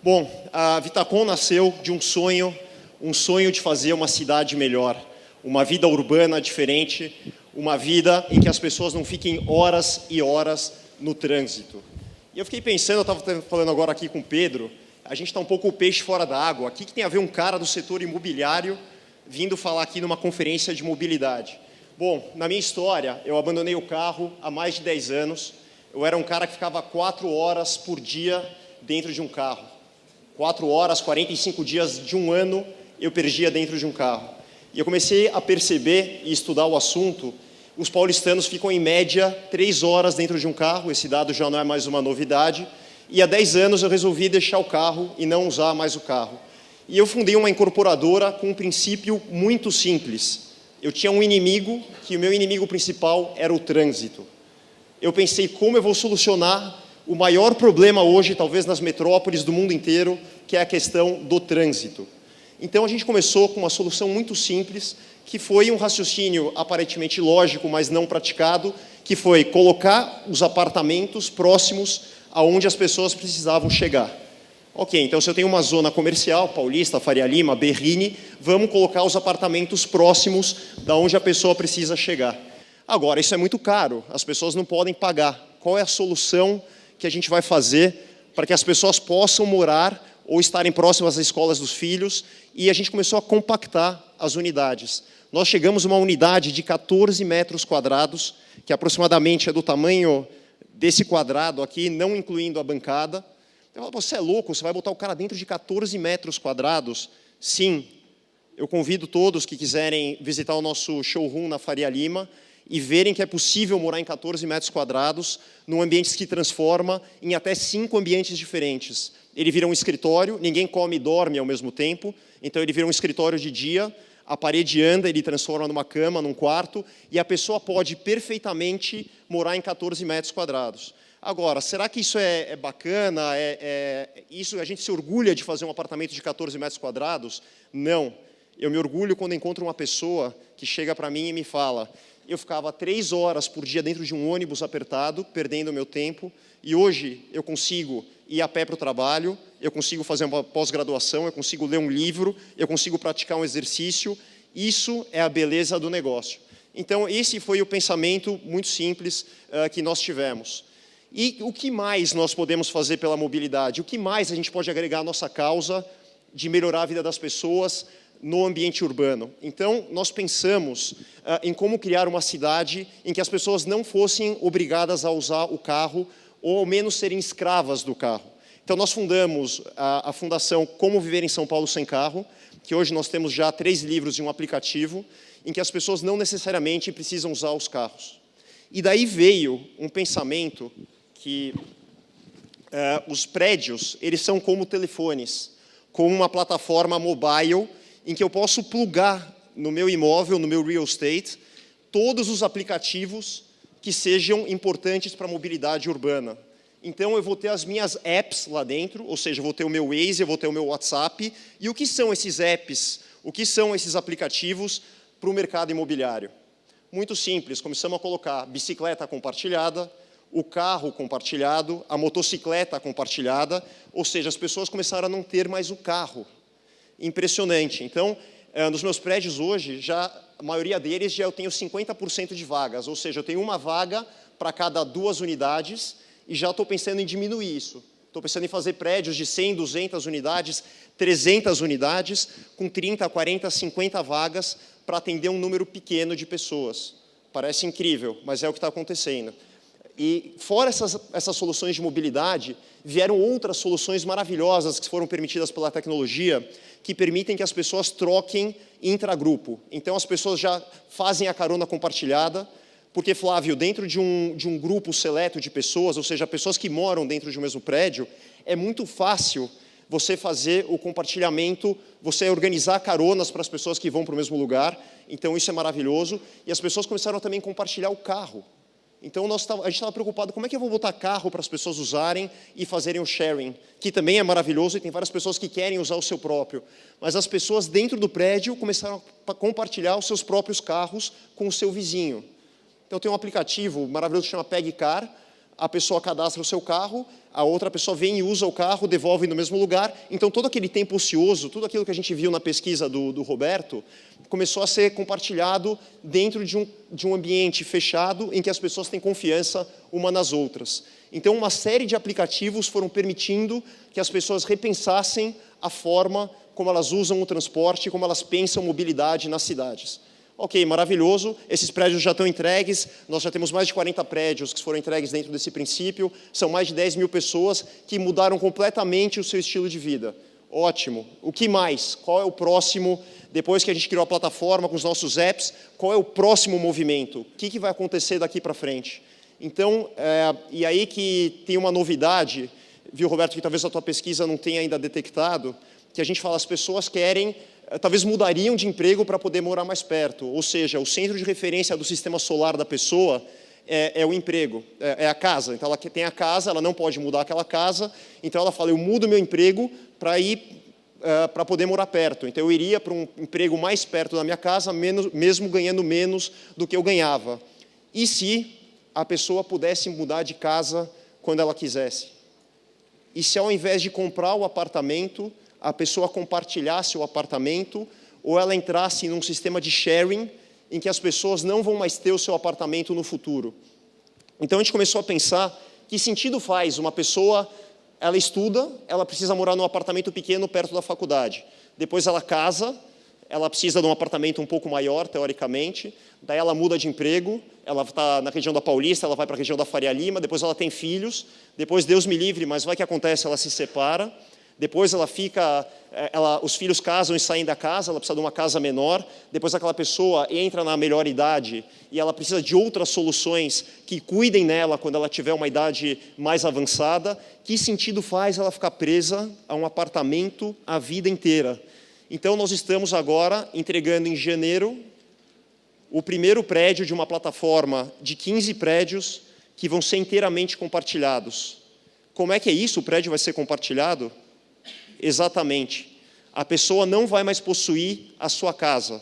Bom, a Vitacom nasceu de um sonho de fazer uma cidade melhor, uma vida urbana diferente, uma vida em que as pessoas não fiquem horas e horas no trânsito. E eu fiquei pensando, eu estava falando agora aqui com o Pedro, a gente está um pouco o peixe fora da água. Aqui que tem a ver um cara do setor imobiliário vindo falar aqui numa conferência de mobilidade. Bom, na minha história, eu abandonei o carro há mais de 10 anos. Eu era um cara que ficava 4 horas por dia dentro de um carro. 4 horas, 45 dias de um ano, eu perdia dentro de um carro. E eu comecei a perceber e estudar o assunto. Os paulistanos ficam, em média, 3 horas dentro de um carro. Esse dado já não é mais uma novidade. E há 10 anos eu resolvi deixar o carro e não usar mais o carro. E eu fundei uma incorporadora com um princípio muito simples. Eu tinha um inimigo, que o meu inimigo principal era o trânsito. Eu pensei, como eu vou solucionar o maior problema hoje, talvez nas metrópoles do mundo inteiro, que é a questão do trânsito. Então a gente começou com uma solução muito simples, que foi um raciocínio aparentemente lógico, mas não praticado, que foi colocar os apartamentos próximos aonde as pessoas precisavam chegar. Ok, então se eu tenho uma zona comercial, Paulista, Faria Lima, Berrini, vamos colocar os apartamentos próximos da onde a pessoa precisa chegar. Agora, isso é muito caro, as pessoas não podem pagar. Qual é a solução que a gente vai fazer para que as pessoas possam morar ou estarem próximas às escolas dos filhos? E a gente começou a compactar as unidades. Nós chegamos a uma unidade de 14 metros quadrados, que aproximadamente é do tamanho desse quadrado aqui, não incluindo a bancada. Eu falo, você é louco, você vai botar o cara dentro de 14 metros quadrados? Sim, eu convido todos que quiserem visitar o nosso showroom na Faria Lima e verem que é possível morar em 14 metros quadrados num ambiente que se transforma em até 5 ambientes diferentes. Ele vira um escritório, ninguém come e dorme ao mesmo tempo, então ele vira um escritório de dia, a parede anda, ele transforma numa cama, num quarto, e a pessoa pode perfeitamente morar em 14 metros quadrados. Agora, será que isso é bacana? Isso, a gente se orgulha de fazer um apartamento de 14 metros quadrados? Não. Eu me orgulho quando encontro uma pessoa que chega para mim e me fala, eu ficava 3 horas por dia dentro de um ônibus apertado, perdendo o meu tempo, e hoje eu consigo ir a pé para o trabalho, eu consigo fazer uma pós-graduação, eu consigo ler um livro, eu consigo praticar um exercício. Isso é a beleza do negócio. Então, esse foi o pensamento muito simples que nós tivemos. E o que mais nós podemos fazer pela mobilidade? O que mais a gente pode agregar à nossa causa de melhorar a vida das pessoas no ambiente urbano? Então, nós pensamos em como criar uma cidade em que as pessoas não fossem obrigadas a usar o carro ou ao menos serem escravas do carro. Então, nós fundamos a Fundação Como Viver em São Paulo Sem Carro, que hoje nós temos já 3 livros e um aplicativo, em que as pessoas não necessariamente precisam usar os carros. E daí veio um pensamento que os prédios, eles são como telefones, como uma plataforma mobile, em que eu posso plugar no meu imóvel, no meu real estate, todos os aplicativos que sejam importantes para a mobilidade urbana. Então, eu vou ter as minhas apps lá dentro, ou seja, eu vou ter o meu Waze, eu vou ter o meu WhatsApp. E o que são esses apps, o que são esses aplicativos para o mercado imobiliário? Muito simples, começamos a colocar bicicleta compartilhada, o carro compartilhado, a motocicleta compartilhada, ou seja, as pessoas começaram a não ter mais o carro. Impressionante. Então, nos meus prédios hoje, a maioria deles já eu tenho 50% de vagas, ou seja, eu tenho uma vaga para cada 2 unidades e já estou pensando em diminuir isso. Estou pensando em fazer prédios de 100, 200 unidades, 300 unidades, com 30, 40, 50 vagas para atender um número pequeno de pessoas. Parece incrível, mas é o que está acontecendo. E fora essas soluções de mobilidade, vieram outras soluções maravilhosas que foram permitidas pela tecnologia, que permitem que as pessoas troquem intragrupo. Então, as pessoas já fazem a carona compartilhada, porque, Flávio, dentro de um grupo seleto de pessoas, ou seja, pessoas que moram dentro de um mesmo prédio, é muito fácil você fazer o compartilhamento, você organizar caronas para as pessoas que vão para o mesmo lugar. Então, isso é maravilhoso. E as pessoas começaram também a compartilhar o carro. Então, a gente estava preocupado, como é que eu vou botar carro para as pessoas usarem e fazerem o sharing, que também é maravilhoso e tem várias pessoas que querem usar o seu próprio. Mas as pessoas dentro do prédio começaram a compartilhar os seus próprios carros com o seu vizinho. Então, tem um aplicativo maravilhoso que chama PegCar. a pessoa cadastra o seu carro, a outra pessoa vem e usa o carro, devolve no mesmo lugar. Então, todo aquele tempo ocioso, tudo aquilo que a gente viu na pesquisa do Roberto, começou a ser compartilhado dentro de um ambiente fechado em que as pessoas têm confiança uma nas outras. Então, uma série de aplicativos foram permitindo que as pessoas repensassem a forma como elas usam o transporte, como elas pensam mobilidade nas cidades. Ok, maravilhoso, esses prédios já estão entregues, nós já temos mais de 40 prédios que foram entregues dentro desse princípio, são mais de 10 mil pessoas que mudaram completamente o seu estilo de vida. Ótimo. O que mais? Qual é o próximo, depois que a gente criou a plataforma com os nossos apps, qual é o próximo movimento? O que vai acontecer daqui para frente? Então, e aí que tem uma novidade, viu, Roberto, que talvez a tua pesquisa não tenha ainda detectado, que a gente fala, as pessoas querem, talvez mudariam de emprego para poder morar mais perto, ou seja, o centro de referência do sistema solar da pessoa é o emprego, é a casa. Então, ela tem a casa, ela não pode mudar aquela casa, então ela fala, eu mudo meu emprego para ir para poder morar perto. Então, eu iria para um emprego mais perto da minha casa, mesmo ganhando menos do que eu ganhava. E se a pessoa pudesse mudar de casa quando ela quisesse? E se ao invés de comprar o apartamento, a pessoa compartilhasse o apartamento, ou ela entrasse num sistema de sharing, em que as pessoas não vão mais ter o seu apartamento no futuro? Então, a gente começou a pensar, que sentido faz uma pessoa, ela estuda, ela precisa morar num apartamento pequeno perto da faculdade. Depois ela casa, ela precisa de um apartamento um pouco maior, teoricamente, daí ela muda de emprego, ela está na região da Paulista, ela vai para a região da Faria Lima, depois ela tem filhos, depois, Deus me livre, mas vai que acontece, ela se separa, depois ela fica, os filhos casam e saem da casa, ela precisa de uma casa menor, depois aquela pessoa entra na melhor idade e ela precisa de outras soluções que cuidem nela quando ela tiver uma idade mais avançada. Que sentido faz ela ficar presa a um apartamento a vida inteira? Então, nós estamos agora entregando em janeiro o primeiro prédio de uma plataforma de 15 prédios que vão ser inteiramente compartilhados. Como é que é isso? O prédio vai ser compartilhado? Exatamente. A pessoa não vai mais possuir a sua casa.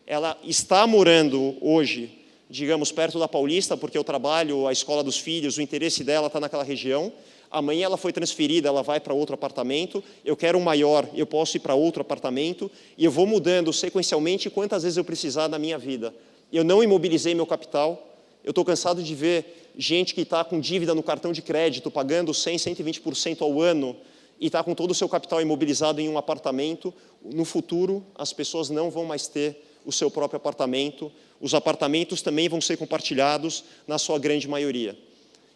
Ela está morando hoje, digamos, perto da Paulista, porque o trabalho, a escola dos filhos, o interesse dela está naquela região. Amanhã ela foi transferida, ela vai para outro apartamento. Eu quero um maior, eu posso ir para outro apartamento. E eu vou mudando sequencialmente quantas vezes eu precisar na minha vida. Eu não imobilizei meu capital. Eu estou cansado de ver gente que está com dívida no cartão de crédito, pagando 100%, 120% ao ano, e está com todo o seu capital imobilizado em um apartamento. No futuro, as pessoas não vão mais ter o seu próprio apartamento. Os apartamentos também vão ser compartilhados, na sua grande maioria.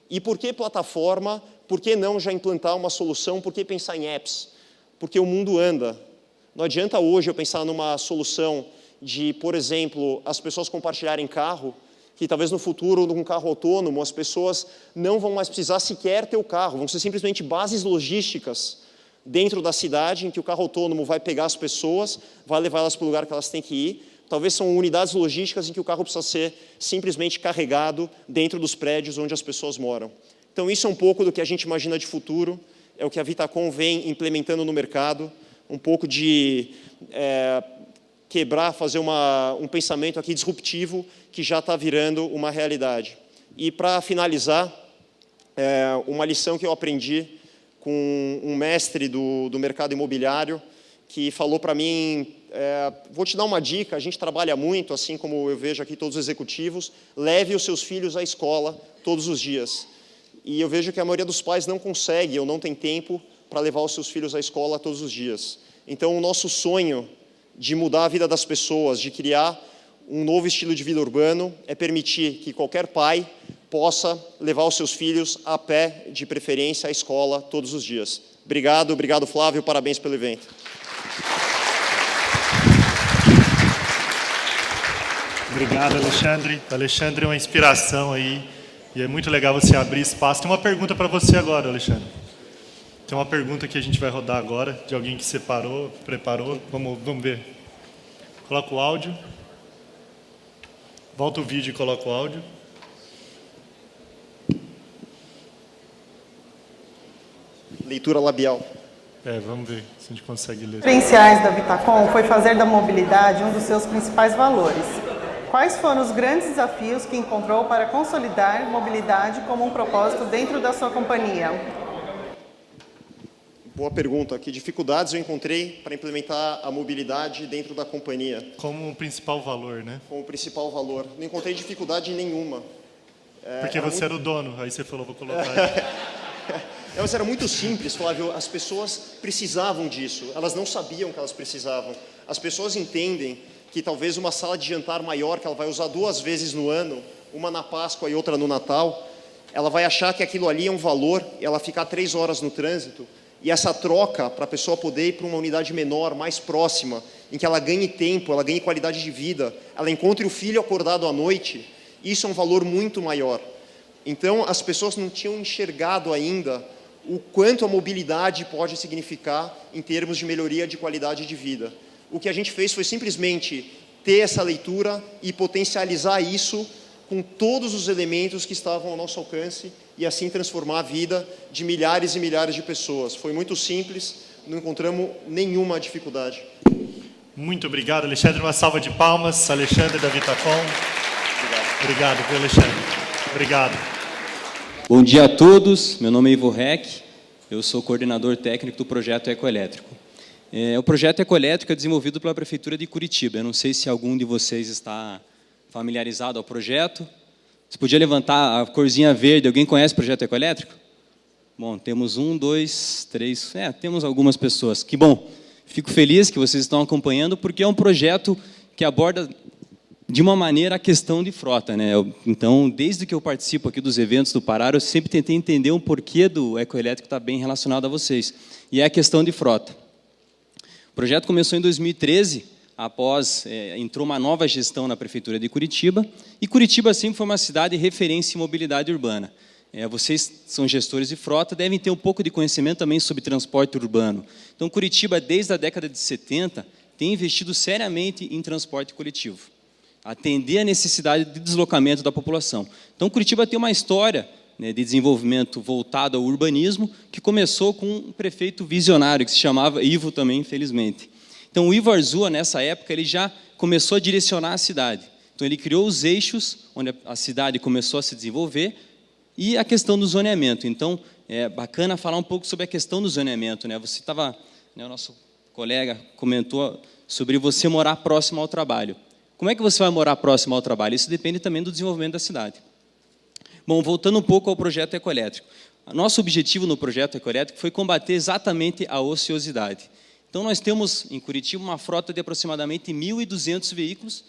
E por que plataforma? Por que não já implantar uma solução? Por que pensar em apps? Porque o mundo anda. Não adianta hoje eu pensar numa solução de, por exemplo, as pessoas compartilharem carro, que talvez no futuro, num carro autônomo, as pessoas não vão mais precisar sequer ter o carro, vão ser simplesmente bases logísticas dentro da cidade, em que o carro autônomo vai pegar as pessoas, vai levar elas para o lugar que elas têm que ir. Talvez são unidades logísticas em que o carro precisa ser simplesmente carregado dentro dos prédios onde as pessoas moram. Então, isso é um pouco do que a gente imagina de futuro, é o que a Vitacom vem implementando no mercado, um pouco de quebrar, fazer um pensamento aqui disruptivo que já está virando uma realidade. E, para finalizar, uma lição que eu aprendi com um mestre do mercado imobiliário, que falou para mim, vou te dar uma dica, a gente trabalha muito, assim como eu vejo aqui todos os executivos, leve os seus filhos à escola todos os dias. E eu vejo que a maioria dos pais não consegue ou não tem tempo para levar os seus filhos à escola todos os dias. Então, o nosso sonho de mudar a vida das pessoas, de criar um novo estilo de vida urbano, é permitir que qualquer pai possa levar os seus filhos a pé, de preferência, à escola todos os dias. Obrigado, obrigado, Flávio, parabéns pelo evento. Obrigado, Alexandre. O Alexandre é uma inspiração aí, e é muito legal você abrir espaço. Tem uma pergunta para você agora, Alexandre. Tem uma pergunta que a gente vai rodar agora, de alguém que separou, preparou. Vamos ver. Coloca o áudio. Volta o vídeo e coloca o áudio. Leitura labial. Vamos ver se a gente consegue ler. Os diferenciais da Vitacom foi fazer da mobilidade um dos seus principais valores. Quais foram os grandes desafios que encontrou para consolidar mobilidade como um propósito dentro da sua companhia? Boa pergunta. Que dificuldades eu encontrei para implementar a mobilidade dentro da companhia? Como um principal valor, né? Como principal valor. Não encontrei dificuldade nenhuma. Porque você era o dono, aí você falou, vou colocar. Mas era muito simples, Flávio. As pessoas precisavam disso. Elas não sabiam que elas precisavam. As pessoas entendem que talvez uma sala de jantar maior, que ela vai usar 2 vezes no ano, uma na Páscoa e outra no Natal, ela vai achar que aquilo ali é um valor, ela ficar 3 horas no trânsito, e essa troca para a pessoa poder ir para uma unidade menor, mais próxima, em que ela ganhe tempo, ela ganhe qualidade de vida, ela encontre o filho acordado à noite, isso é um valor muito maior. Então, as pessoas não tinham enxergado ainda o quanto a mobilidade pode significar em termos de melhoria de qualidade de vida. O que a gente fez foi simplesmente ter essa leitura e potencializar isso com todos os elementos que estavam ao nosso alcance e assim transformar a vida de milhares e milhares de pessoas. Foi muito simples, não encontramos nenhuma dificuldade. Muito obrigado, Alexandre. Uma salva de palmas. Alexandre da Vitacom. Obrigado, Alexandre. Obrigado. Bom dia a todos. Meu nome é Ivo Reck. Eu sou coordenador técnico do projeto Ecoelétrico. O projeto Ecoelétrico é desenvolvido pela Prefeitura de Curitiba. Eu não sei se algum de vocês está familiarizado ao projeto. Você podia levantar a corzinha verde. Alguém conhece o projeto Ecoelétrico? Bom, temos 1, 2, 3... temos algumas pessoas. Que bom. Fico feliz que vocês estão acompanhando, porque é um projeto que aborda de uma maneira a questão de frota, né? Então, desde que eu participo aqui dos eventos do Pará, eu sempre tentei entender um porquê do Ecoelétrico estar bem relacionado a vocês. E é a questão de frota. O projeto começou em 2013, após entrou uma nova gestão na Prefeitura de Curitiba, e Curitiba sempre foi uma cidade referência em mobilidade urbana. Vocês são gestores de frota, devem ter um pouco de conhecimento também sobre transporte urbano. Então, Curitiba, desde a década de 70, tem investido seriamente em transporte coletivo, atender a necessidade de deslocamento da população. Então, Curitiba tem uma história de desenvolvimento voltado ao urbanismo, que começou com um prefeito visionário, que se chamava Ivo também, infelizmente. Então, o Ivo Arzua, nessa época, ele já começou a direcionar a cidade. Então, ele criou os eixos, onde a cidade começou a se desenvolver, e a questão do zoneamento. Então, é bacana falar um pouco sobre a questão do zoneamento, né? Você estava, o nosso colega comentou sobre você morar próximo ao trabalho. Como é que você vai morar próximo ao trabalho? Isso depende também do desenvolvimento da cidade. Bom, voltando um pouco ao projeto Ecoelétrico. Nosso objetivo no projeto Ecoelétrico foi combater exatamente a ociosidade. Então, nós temos em Curitiba uma frota de aproximadamente 1.200 veículos,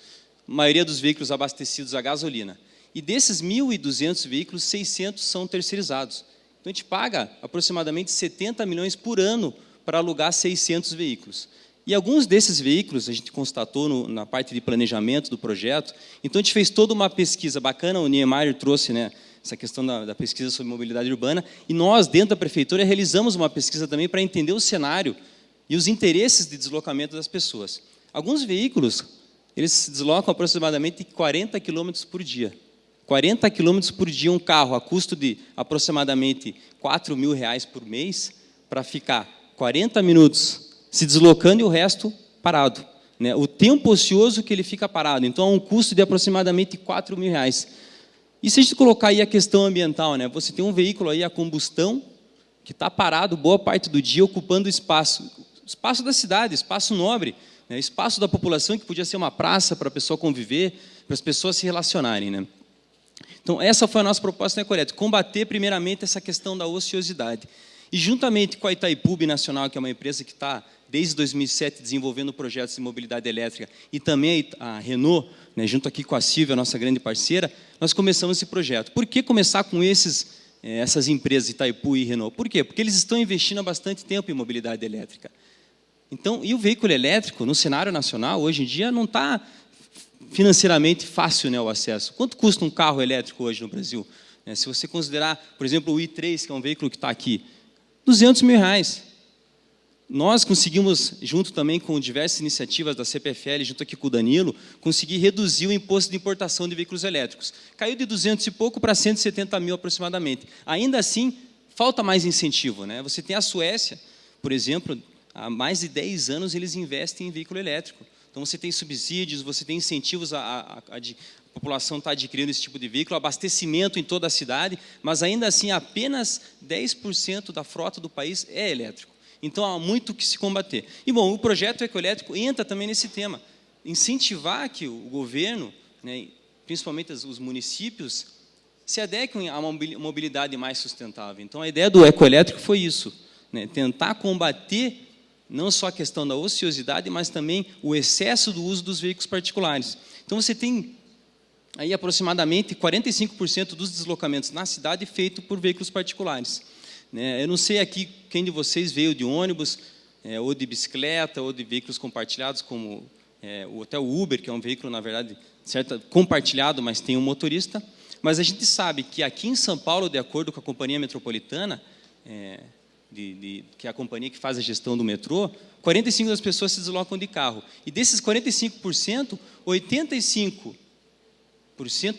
a maioria dos veículos abastecidos a gasolina. E desses 1.200 veículos, 600 são terceirizados. Então, a gente paga aproximadamente 70 milhões por ano para alugar 600 veículos. E alguns desses veículos, a gente constatou na parte de planejamento do projeto, então a gente fez toda uma pesquisa bacana, o Niemeyer trouxe essa questão da pesquisa sobre mobilidade urbana, e nós, dentro da Prefeitura, realizamos uma pesquisa também para entender o cenário e os interesses de deslocamento das pessoas. Alguns veículos, eles se deslocam aproximadamente 40 quilômetros por dia. 40 quilômetros por dia um carro, a custo de aproximadamente R$4.000 por mês, para ficar 40 minutos se deslocando e o resto parado, né? O tempo ocioso que ele fica parado. Então, é um custo de aproximadamente R$4.000. E se a gente colocar aí a questão ambiental, né? Você tem um veículo aí a combustão que está parado boa parte do dia, ocupando espaço da cidade, espaço nobre, né? Espaço da população, que podia ser uma praça para a pessoa conviver, para as pessoas se relacionarem, né? Então, essa foi a nossa proposta na Ecoelétrico, combater primeiramente essa questão da ociosidade. E juntamente com a Itaipu Binacional, que é uma empresa que está, desde 2007, desenvolvendo projetos de mobilidade elétrica, e também a Renault, né, junto aqui com a Silvia, nossa grande parceira, nós começamos esse projeto. Por que começar com essas empresas, Itaipu e Renault? Por quê? Porque eles estão investindo há bastante tempo em mobilidade elétrica. Então, e o veículo elétrico, no cenário nacional, hoje em dia, não está financeiramente fácil, né, o acesso. Quanto custa um carro elétrico hoje no Brasil? Se você considerar, por exemplo, o i3, que é um veículo que está aqui, R$200.000. Nós conseguimos, junto também com diversas iniciativas da CPFL, junto aqui com o Danilo, conseguir reduzir o imposto de importação de veículos elétricos. Caiu de 200 e pouco para 170 mil aproximadamente. Ainda assim, falta mais incentivo, né? Você tem a Suécia, por exemplo, há mais de 10 anos eles investem em veículo elétrico. Então, você tem subsídios, você tem incentivos a população está adquirindo esse tipo de veículo, abastecimento em toda a cidade, mas ainda assim apenas 10% da frota do país é elétrico. Então há muito que se combater. E bom, o projeto ecoelétrico entra também nesse tema, incentivar que o governo, né, principalmente os municípios, se adequem a uma mobilidade mais sustentável. Então a ideia do ecoelétrico foi isso, né, tentar combater não só a questão da ociosidade, mas também o excesso do uso dos veículos particulares. Então você tem aí aproximadamente 45% dos deslocamentos na cidade feito por veículos particulares. Eu não sei aqui quem de vocês veio de ônibus, ou de bicicleta, ou de veículos compartilhados, como até o Uber, que é um veículo, na verdade, compartilhado, mas tem um motorista. Mas a gente sabe que aqui em São Paulo, de acordo com a Companhia Metropolitana, que é a companhia que faz a gestão do metrô, 45% das pessoas se deslocam de carro. E desses 45%, 85%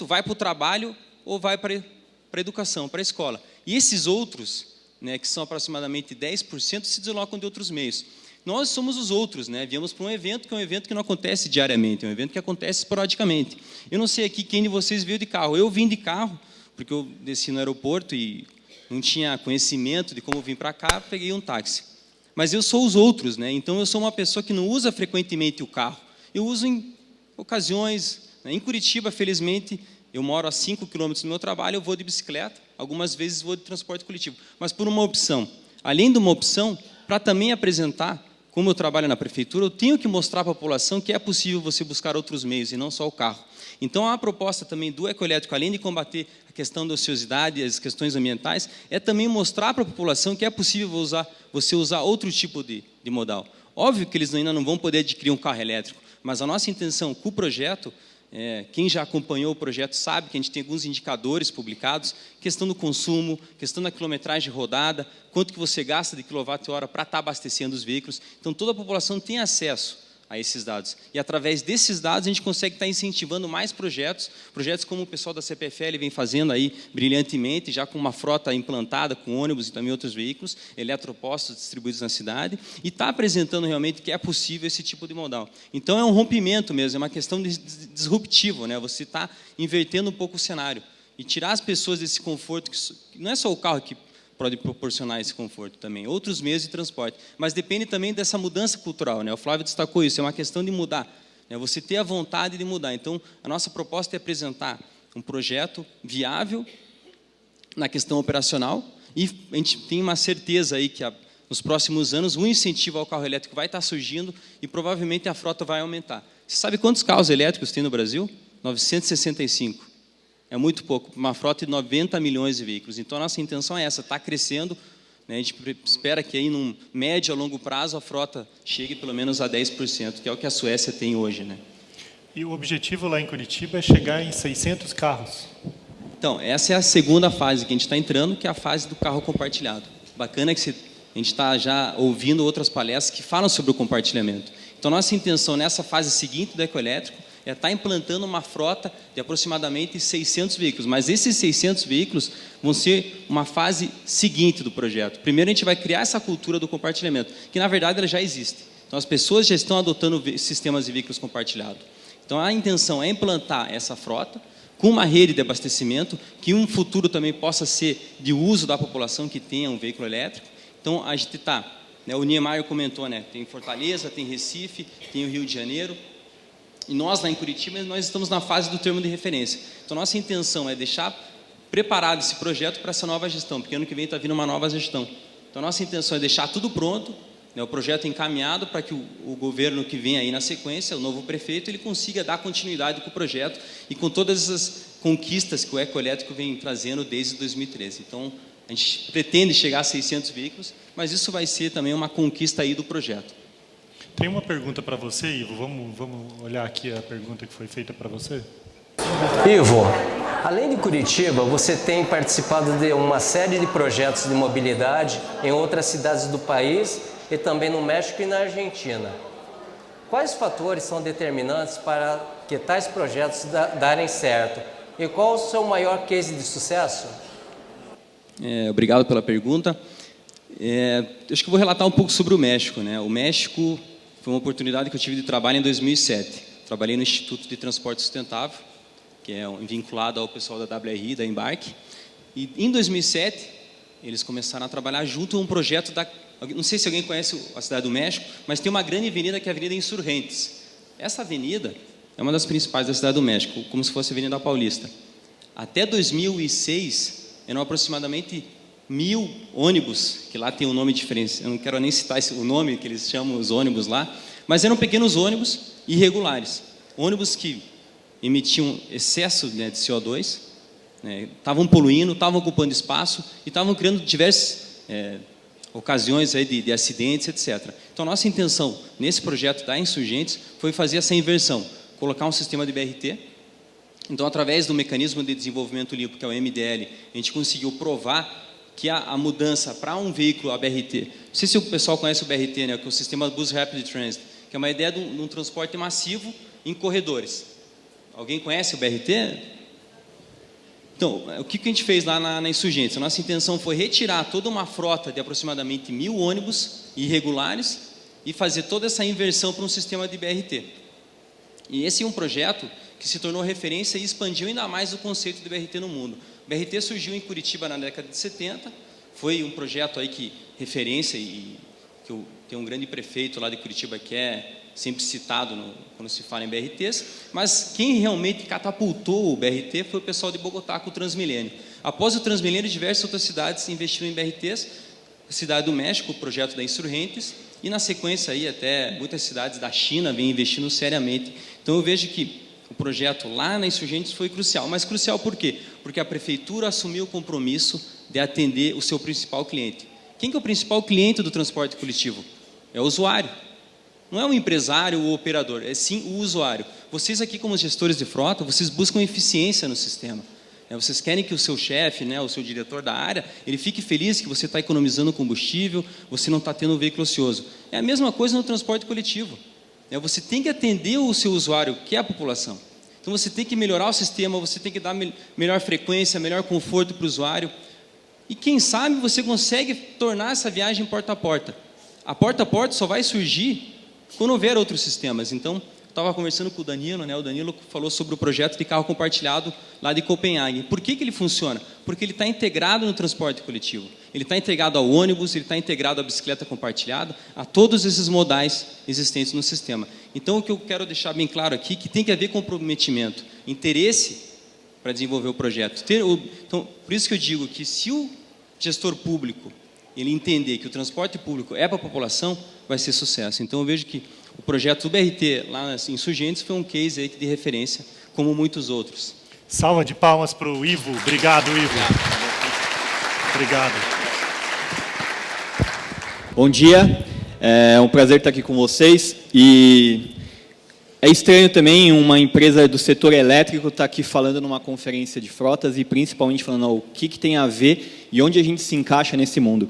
vai para o trabalho ou vai para a educação, para a escola. E esses outros, né, que são aproximadamente 10%, se deslocam de outros meios. Nós somos os outros, né? Viemos para um evento que é um evento que não acontece diariamente, é um evento que acontece esporadicamente. Eu não sei aqui quem de vocês veio de carro. Eu vim de carro, porque eu desci no aeroporto e não tinha conhecimento de como vir para cá, peguei um táxi. Mas eu sou os outros, né? Então eu sou uma pessoa que não usa frequentemente o carro. Eu uso em ocasiões. Em Curitiba, felizmente, eu moro a 5 quilômetros do meu trabalho, eu vou de bicicleta, algumas vezes vou de transporte coletivo. Mas por uma opção. Além de uma opção, para também apresentar, como eu trabalho na prefeitura, eu tenho que mostrar para a população que é possível você buscar outros meios, e não só o carro. Então, a proposta também do ecoelétrico, além de combater a questão da ociosidade e as questões ambientais, é também mostrar para a população que é possível você usar outro tipo de modal. Óbvio que eles ainda não vão poder adquirir um carro elétrico, mas a nossa intenção com o projeto, quem já acompanhou o projeto sabe que a gente tem alguns indicadores publicados, questão do consumo, questão da quilometragem rodada, quanto que você gasta de quilowatt-hora para estar abastecendo os veículos. Então, toda a população tem acesso a esses dados. E, através desses dados, a gente consegue estar incentivando mais projetos como o pessoal da CPFL vem fazendo aí brilhantemente, já com uma frota implantada, com ônibus e também outros veículos, eletropostos distribuídos na cidade, e está apresentando realmente que é possível esse tipo de modal. Então, é um rompimento mesmo, é uma questão disruptiva, né? Você está invertendo um pouco o cenário e tirar as pessoas desse conforto, que não é só o carro que pode proporcionar esse conforto também, outros meios de transporte, mas depende também dessa mudança cultural, né? O Flávio destacou isso, é uma questão de mudar, né? Você ter a vontade de mudar. Então, a nossa proposta é apresentar um projeto viável na questão operacional, e a gente tem uma certeza aí que nos próximos anos o incentivo ao carro elétrico vai estar surgindo e provavelmente a frota vai aumentar. Você sabe quantos carros elétricos tem no Brasil? 965. É muito pouco, uma frota de 90 milhões de veículos. Então, a nossa intenção é essa, está crescendo, né? A gente espera que aí, num médio a longo prazo, a frota chegue pelo menos a 10%, que é o que a Suécia tem hoje, né? E o objetivo lá em Curitiba é chegar em 600 carros. Então, essa é a segunda fase que a gente está entrando, que é a fase do carro compartilhado. Bacana que a gente está já ouvindo outras palestras que falam sobre o compartilhamento. Então, nossa intenção nessa fase seguinte do ecoelétrico é estar implantando uma frota de aproximadamente 600 veículos. Mas esses 600 veículos vão ser uma fase seguinte do projeto. Primeiro, a gente vai criar essa cultura do compartilhamento, que, na verdade, ela já existe. Então, as pessoas já estão adotando sistemas de veículos compartilhados. Então, a intenção é implantar essa frota com uma rede de abastecimento, que um futuro também possa ser de uso da população que tenha um veículo elétrico. Então, a gente está, né, o Niemeyer comentou, né, tem Fortaleza, tem Recife, tem o Rio de Janeiro, e nós, lá em Curitiba, nós estamos na fase do termo de referência. Então, nossa intenção é deixar preparado esse projeto para essa nova gestão, porque ano que vem está vindo uma nova gestão. Então, nossa intenção é deixar tudo pronto, né, o projeto encaminhado para que o governo que vem aí na sequência, o novo prefeito, ele consiga dar continuidade com o projeto e com todas essas conquistas que o ecoelétrico vem trazendo desde 2013. Então, a gente pretende chegar a 600 veículos, mas isso vai ser também uma conquista aí do projeto. Tem uma pergunta para você, Ivo. Vamos olhar aqui a pergunta que foi feita para você? Ivo, além de Curitiba, você tem participado de uma série de projetos de mobilidade em outras cidades do país e também no México e na Argentina. Quais fatores são determinantes para que tais projetos darem certo? E qual o seu maior case de sucesso? Obrigado pela pergunta. Acho que vou relatar um pouco sobre o México, né? O México foi uma oportunidade que eu tive de trabalho em 2007. Trabalhei no Instituto de Transporte Sustentável, que é vinculado ao pessoal da WRI, da Embarque. E em 2007, eles começaram a trabalhar junto a um projeto da... Não sei se alguém conhece a Cidade do México, mas tem uma grande avenida que é a Avenida Insurgentes. Essa avenida é uma das principais da Cidade do México, como se fosse a Avenida Paulista. Até 2006, eram aproximadamente 1000 ônibus, que lá tem um nome diferente, eu não quero nem citar o nome que eles chamam os ônibus lá, mas eram pequenos ônibus irregulares, ônibus que emitiam excesso, né, de CO2, estavam poluindo, estavam ocupando espaço e estavam criando diversas ocasiões aí de acidentes, etc. Então, nossa intenção nesse projeto da Insurgentes foi fazer essa inversão, colocar um sistema de BRT. Então, através do mecanismo de desenvolvimento limpo, que é o MDL, a gente conseguiu provar que a mudança para um veículo, a BRT, não sei se o pessoal conhece o BRT, né, que é o Sistema Bus Rapid Transit, que é uma ideia de um transporte massivo em corredores. Alguém conhece o BRT? Então, o que a gente fez lá na Insurgentes? A nossa intenção foi retirar toda uma frota de aproximadamente 1000 ônibus irregulares e fazer toda essa inversão para um sistema de BRT. E esse é um projeto que se tornou referência e expandiu ainda mais o conceito de BRT no mundo. O BRT surgiu em Curitiba na década de 70, foi um projeto aí que referência e que tem um grande prefeito lá de Curitiba que é sempre citado quando se fala em BRTs, mas quem realmente catapultou o BRT foi o pessoal de Bogotá com o Transmilênio. Após o Transmilênio, diversas outras cidades investiram em BRTs, a Cidade do México, o projeto da Insurgentes, e na sequência aí até muitas cidades da China vêm investindo seriamente. Então eu vejo que o projeto lá na Insurgentes foi crucial. Mas crucial por quê? Porque a prefeitura assumiu o compromisso de atender o seu principal cliente. Quem que é o principal cliente do transporte coletivo? É o usuário. Não é o empresário ou o operador, é sim o usuário. Vocês aqui como gestores de frota, vocês buscam eficiência no sistema. Vocês querem que o seu chefe, né, o seu diretor da área, ele fique feliz que você está economizando combustível, você não está tendo um veículo ocioso. É a mesma coisa no transporte coletivo. Você tem que atender o seu usuário, que é a população. Então você tem que melhorar o sistema, você tem que dar melhor frequência, melhor conforto para o usuário. E quem sabe você consegue tornar essa viagem porta a porta. A porta só vai surgir quando houver outros sistemas. Então, eu estava conversando com o Danilo, né? O Danilo falou sobre o projeto de carro compartilhado lá de Copenhague. Por que ele funciona? Porque ele está integrado no transporte coletivo. Ele está integrado ao ônibus, ele está integrado à bicicleta compartilhada, a todos esses modais existentes no sistema. Então, o que eu quero deixar bem claro aqui, que tem que haver comprometimento, interesse para desenvolver o projeto. Então, por isso que eu digo que se o gestor público ele entender que o transporte público é para a população, vai ser sucesso. Então, eu vejo que o projeto do BRT lá nas Insurgentes foi um case aí de referência, como muitos outros. Salva de palmas para o Ivo. Obrigado, Ivo. Obrigado. Bom dia. É um prazer estar aqui com vocês. E é estranho também uma empresa do setor elétrico estar aqui falando numa conferência de frotas e principalmente falando o que tem a ver e onde a gente se encaixa nesse mundo.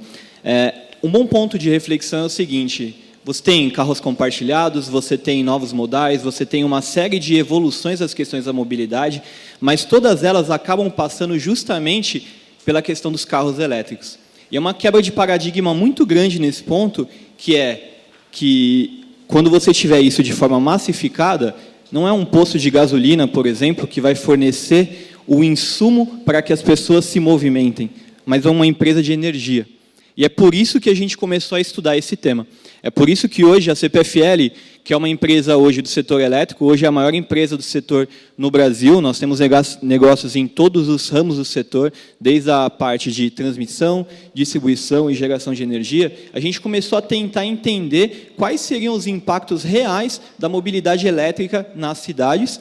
Um bom ponto de reflexão é o seguinte: você tem carros compartilhados, você tem novos modais, você tem uma série de evoluções das questões da mobilidade, mas todas elas acabam passando justamente pela questão dos carros elétricos. E é uma quebra de paradigma muito grande nesse ponto, que é que quando você tiver isso de forma massificada, não é um posto de gasolina, por exemplo, que vai fornecer o insumo para que as pessoas se movimentem, mas é uma empresa de energia. E é por isso que a gente começou a estudar esse tema. É por isso que hoje a CPFL, que é uma empresa hoje do setor elétrico, hoje é a maior empresa do setor no Brasil. Nós temos negócios em todos os ramos do setor, desde a parte de transmissão, distribuição e geração de energia. A gente começou a tentar entender quais seriam os impactos reais da mobilidade elétrica nas cidades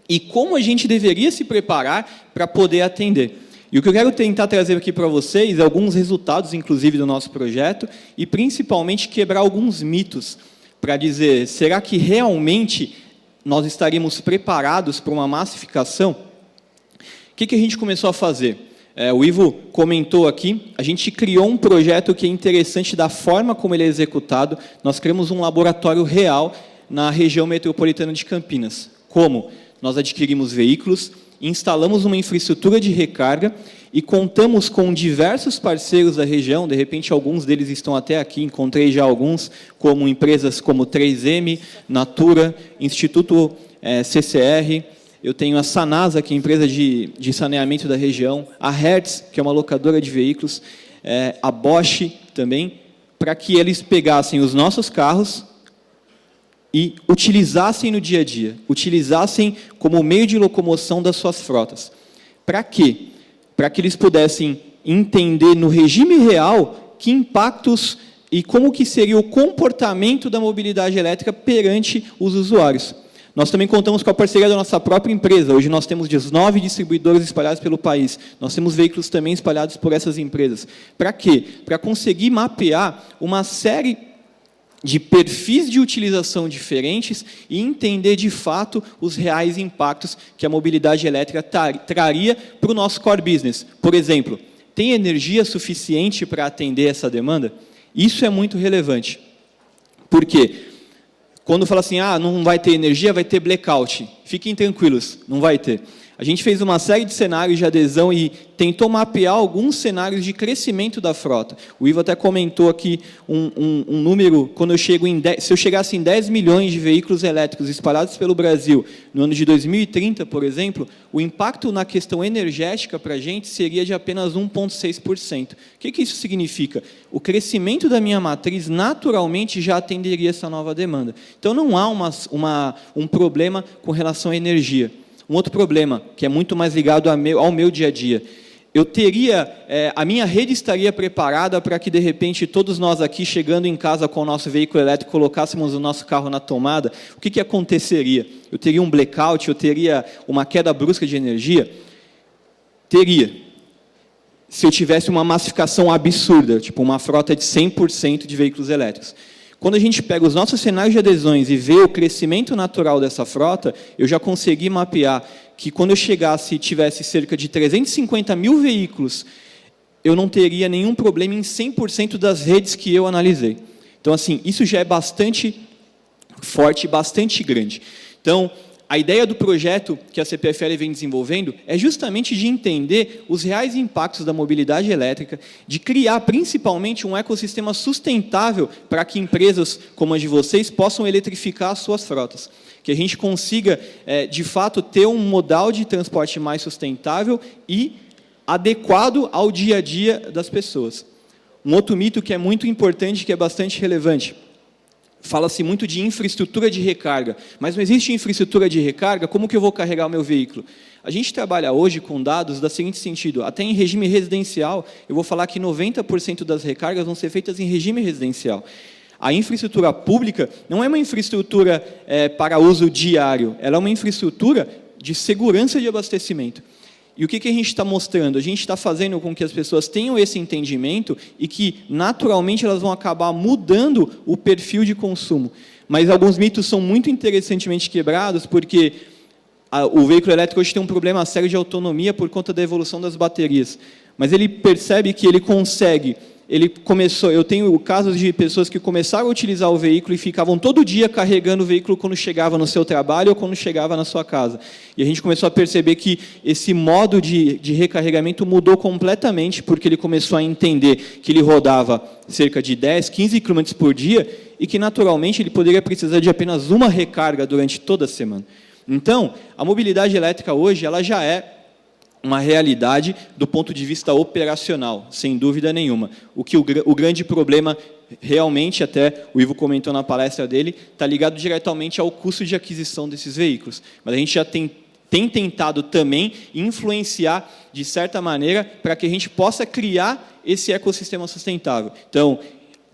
e como a gente deveria se preparar para poder atender. E o que eu quero tentar trazer aqui para vocês é alguns resultados, inclusive, do nosso projeto, e principalmente quebrar alguns mitos, para dizer, será que realmente nós estaríamos preparados para uma massificação? O que a gente começou a fazer? O Ivo comentou aqui, a gente criou um projeto que é interessante da forma como ele é executado. Nós criamos um laboratório real na região metropolitana de Campinas. Como? nós adquirimos veículos, instalamos uma infraestrutura de recarga e contamos com diversos parceiros da região, de repente alguns deles estão até aqui, encontrei já alguns, como empresas como 3M, Natura, Instituto CCR, eu tenho a Sanasa, que é a empresa de saneamento da região, a Hertz, que é uma locadora de veículos, a Bosch também, para que eles pegassem os nossos carros e utilizassem no dia a dia, utilizassem como meio de locomoção das suas frotas. Para quê? Para que eles pudessem entender no regime real que impactos e como que seria o comportamento da mobilidade elétrica perante os usuários. Nós também contamos com a parceria da nossa própria empresa. Hoje nós temos 19 distribuidores espalhados pelo país. Nós temos veículos também espalhados por essas empresas. Para quê? Para conseguir mapear uma série de perfis de utilização diferentes e entender, de fato, os reais impactos que a mobilidade elétrica traria para o nosso core business. Por exemplo, tem energia suficiente para atender essa demanda? Isso é muito relevante. Por quê? Quando fala assim, não vai ter energia, vai ter blackout. Fiquem tranquilos, não vai ter. A gente fez uma série de cenários de adesão e tentou mapear alguns cenários de crescimento da frota. O Ivo até comentou aqui um número, quando se eu chegasse em 10 milhões de veículos elétricos espalhados pelo Brasil, no ano de 2030, por exemplo, o impacto na questão energética para a gente seria de apenas 1,6%. O que isso significa? O crescimento da minha matriz naturalmente já atenderia essa nova demanda. Então não há um problema com relação à energia. Um outro problema, que é muito mais ligado ao meu dia a dia. A minha rede estaria preparada para que, de repente, todos nós aqui, chegando em casa com o nosso veículo elétrico, colocássemos o nosso carro na tomada, o que aconteceria? Eu teria um blackout, eu teria uma queda brusca de energia? Teria. Se eu tivesse uma massificação absurda, tipo uma frota de 100% de veículos elétricos. Quando a gente pega os nossos cenários de adesões e vê o crescimento natural dessa frota, eu já consegui mapear que quando eu chegasse e tivesse cerca de 350 mil veículos, eu não teria nenhum problema em 100% das redes que eu analisei. Então, assim, isso já é bastante forte, bastante grande. Então, a ideia do projeto que a CPFL vem desenvolvendo é justamente de entender os reais impactos da mobilidade elétrica, de criar principalmente um ecossistema sustentável para que empresas como a de vocês possam eletrificar as suas frotas. Que a gente consiga, de fato, ter um modal de transporte mais sustentável e adequado ao dia a dia das pessoas. Um outro mito que é muito importante, que é bastante relevante. Fala-se muito de infraestrutura de recarga, mas não existe infraestrutura de recarga, como que eu vou carregar o meu veículo? A gente trabalha hoje com dados do seguinte sentido, até em regime residencial, eu vou falar que 90% das recargas vão ser feitas em regime residencial. A infraestrutura pública não é uma infraestrutura para uso diário, ela é uma infraestrutura de segurança de abastecimento. E o que a gente está mostrando? A gente está fazendo com que as pessoas tenham esse entendimento e que, naturalmente, elas vão acabar mudando o perfil de consumo. Mas alguns mitos são muito interessantemente quebrados, porque o veículo elétrico hoje tem um problema sério de autonomia por conta da evolução das baterias. Mas ele percebe que ele consegue... Eu tenho casos de pessoas que começaram a utilizar o veículo e ficavam todo dia carregando o veículo quando chegava no seu trabalho ou quando chegava na sua casa. E a gente começou a perceber que esse modo de recarregamento mudou completamente, porque ele começou a entender que ele rodava cerca de 10, 15 km por dia e que, naturalmente, ele poderia precisar de apenas uma recarga durante toda a semana. Então, a mobilidade elétrica hoje ela já é uma realidade do ponto de vista operacional, sem dúvida nenhuma. O grande problema, realmente, até o Ivo comentou na palestra dele, está ligado diretamente ao custo de aquisição desses veículos. Mas a gente já tem tentado também influenciar, de certa maneira, para que a gente possa criar esse ecossistema sustentável. Então,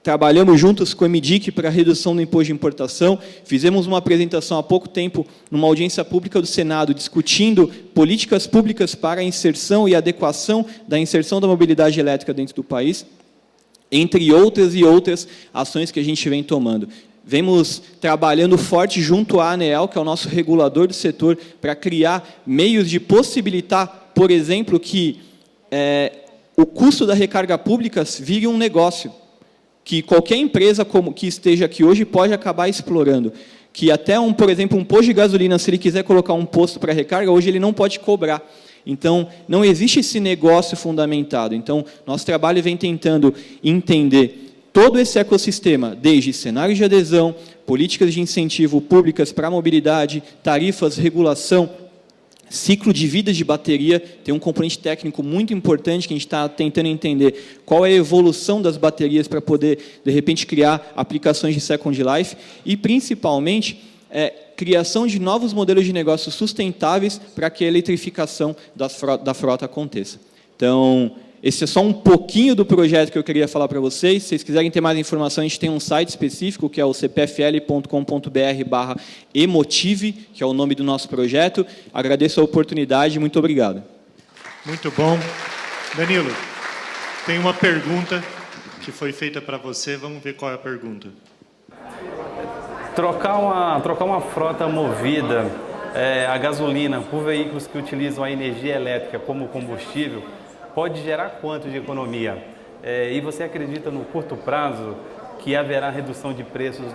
trabalhamos juntos com o MDIC para a redução do imposto de importação, fizemos uma apresentação há pouco tempo numa audiência pública do Senado, discutindo políticas públicas para a inserção e adequação da inserção da mobilidade elétrica dentro do país, entre outras e outras ações que a gente vem tomando. Vemos trabalhando forte junto à ANEEL, que é o nosso regulador do setor, para criar meios de possibilitar, por exemplo, que o custo da recarga pública vire um negócio, que qualquer empresa que esteja aqui hoje pode acabar explorando, que até, por exemplo, um posto de gasolina, se ele quiser colocar um posto para recarga, hoje ele não pode cobrar. Então, não existe esse negócio fundamentado. Então, nosso trabalho vem tentando entender todo esse ecossistema, desde cenários de adesão, políticas de incentivo públicas para a mobilidade, tarifas, regulação, ciclo de vida de bateria. Tem um componente técnico muito importante que a gente está tentando entender qual é a evolução das baterias para poder, de repente, criar aplicações de Second Life e, principalmente, criação de novos modelos de negócio sustentáveis para que a eletrificação da frota aconteça. Então, esse é só um pouquinho do projeto que eu queria falar para vocês. Se vocês quiserem ter mais informação, a gente tem um site específico, que é o cpfl.com.br/emotive, que é o nome do nosso projeto. Agradeço a oportunidade, muito obrigado. Muito bom. Danilo, tem uma pergunta que foi feita para você, vamos ver qual é a pergunta. Trocar uma frota movida a gasolina por veículos que utilizam a energia elétrica como combustível pode gerar quanto de economia? E você acredita no curto prazo que haverá redução de preços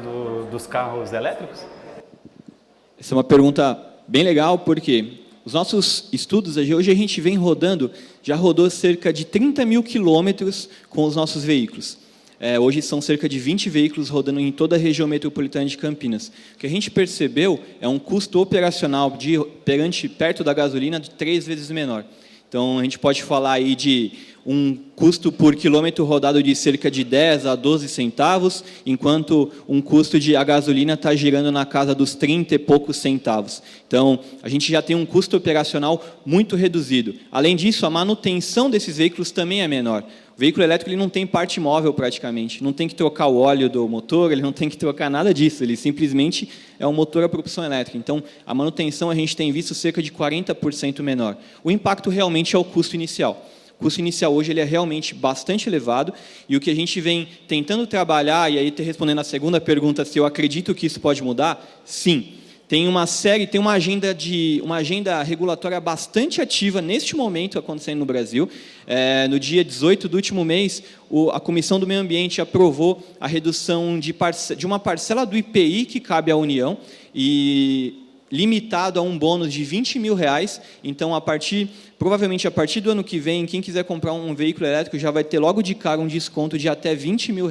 dos carros elétricos? Essa é uma pergunta bem legal, porque os nossos estudos, hoje a gente vem rodando, já rodou cerca de 30 mil quilômetros com os nossos veículos. Hoje são cerca de 20 veículos rodando em toda a região metropolitana de Campinas. O que a gente percebeu é um custo operacional perto da gasolina de 3 vezes menor. Então, a gente pode falar aí de um custo por quilômetro rodado de cerca de 10 a 12 centavos, enquanto um custo a gasolina está girando na casa dos 30 e poucos centavos. Então, a gente já tem um custo operacional muito reduzido. Além disso, a manutenção desses veículos também é menor. O veículo elétrico ele não tem parte móvel praticamente, não tem que trocar o óleo do motor, ele não tem que trocar nada disso, ele simplesmente é um motor a propulsão elétrica. Então, a manutenção a gente tem visto cerca de 40% menor. O impacto realmente é o custo inicial. O custo inicial hoje ele é realmente bastante elevado e o que a gente vem tentando trabalhar, e aí respondendo a segunda pergunta, se eu acredito que isso pode mudar, sim. Tem uma agenda regulatória bastante ativa neste momento acontecendo no Brasil. No dia 18 do último mês, a Comissão do Meio Ambiente aprovou a redução de uma parcela do IPI que cabe à União e limitado a um bônus de R$20 mil. Então, provavelmente a partir do ano que vem, quem quiser comprar um veículo elétrico já vai ter logo de cara um desconto de até R$20 mil.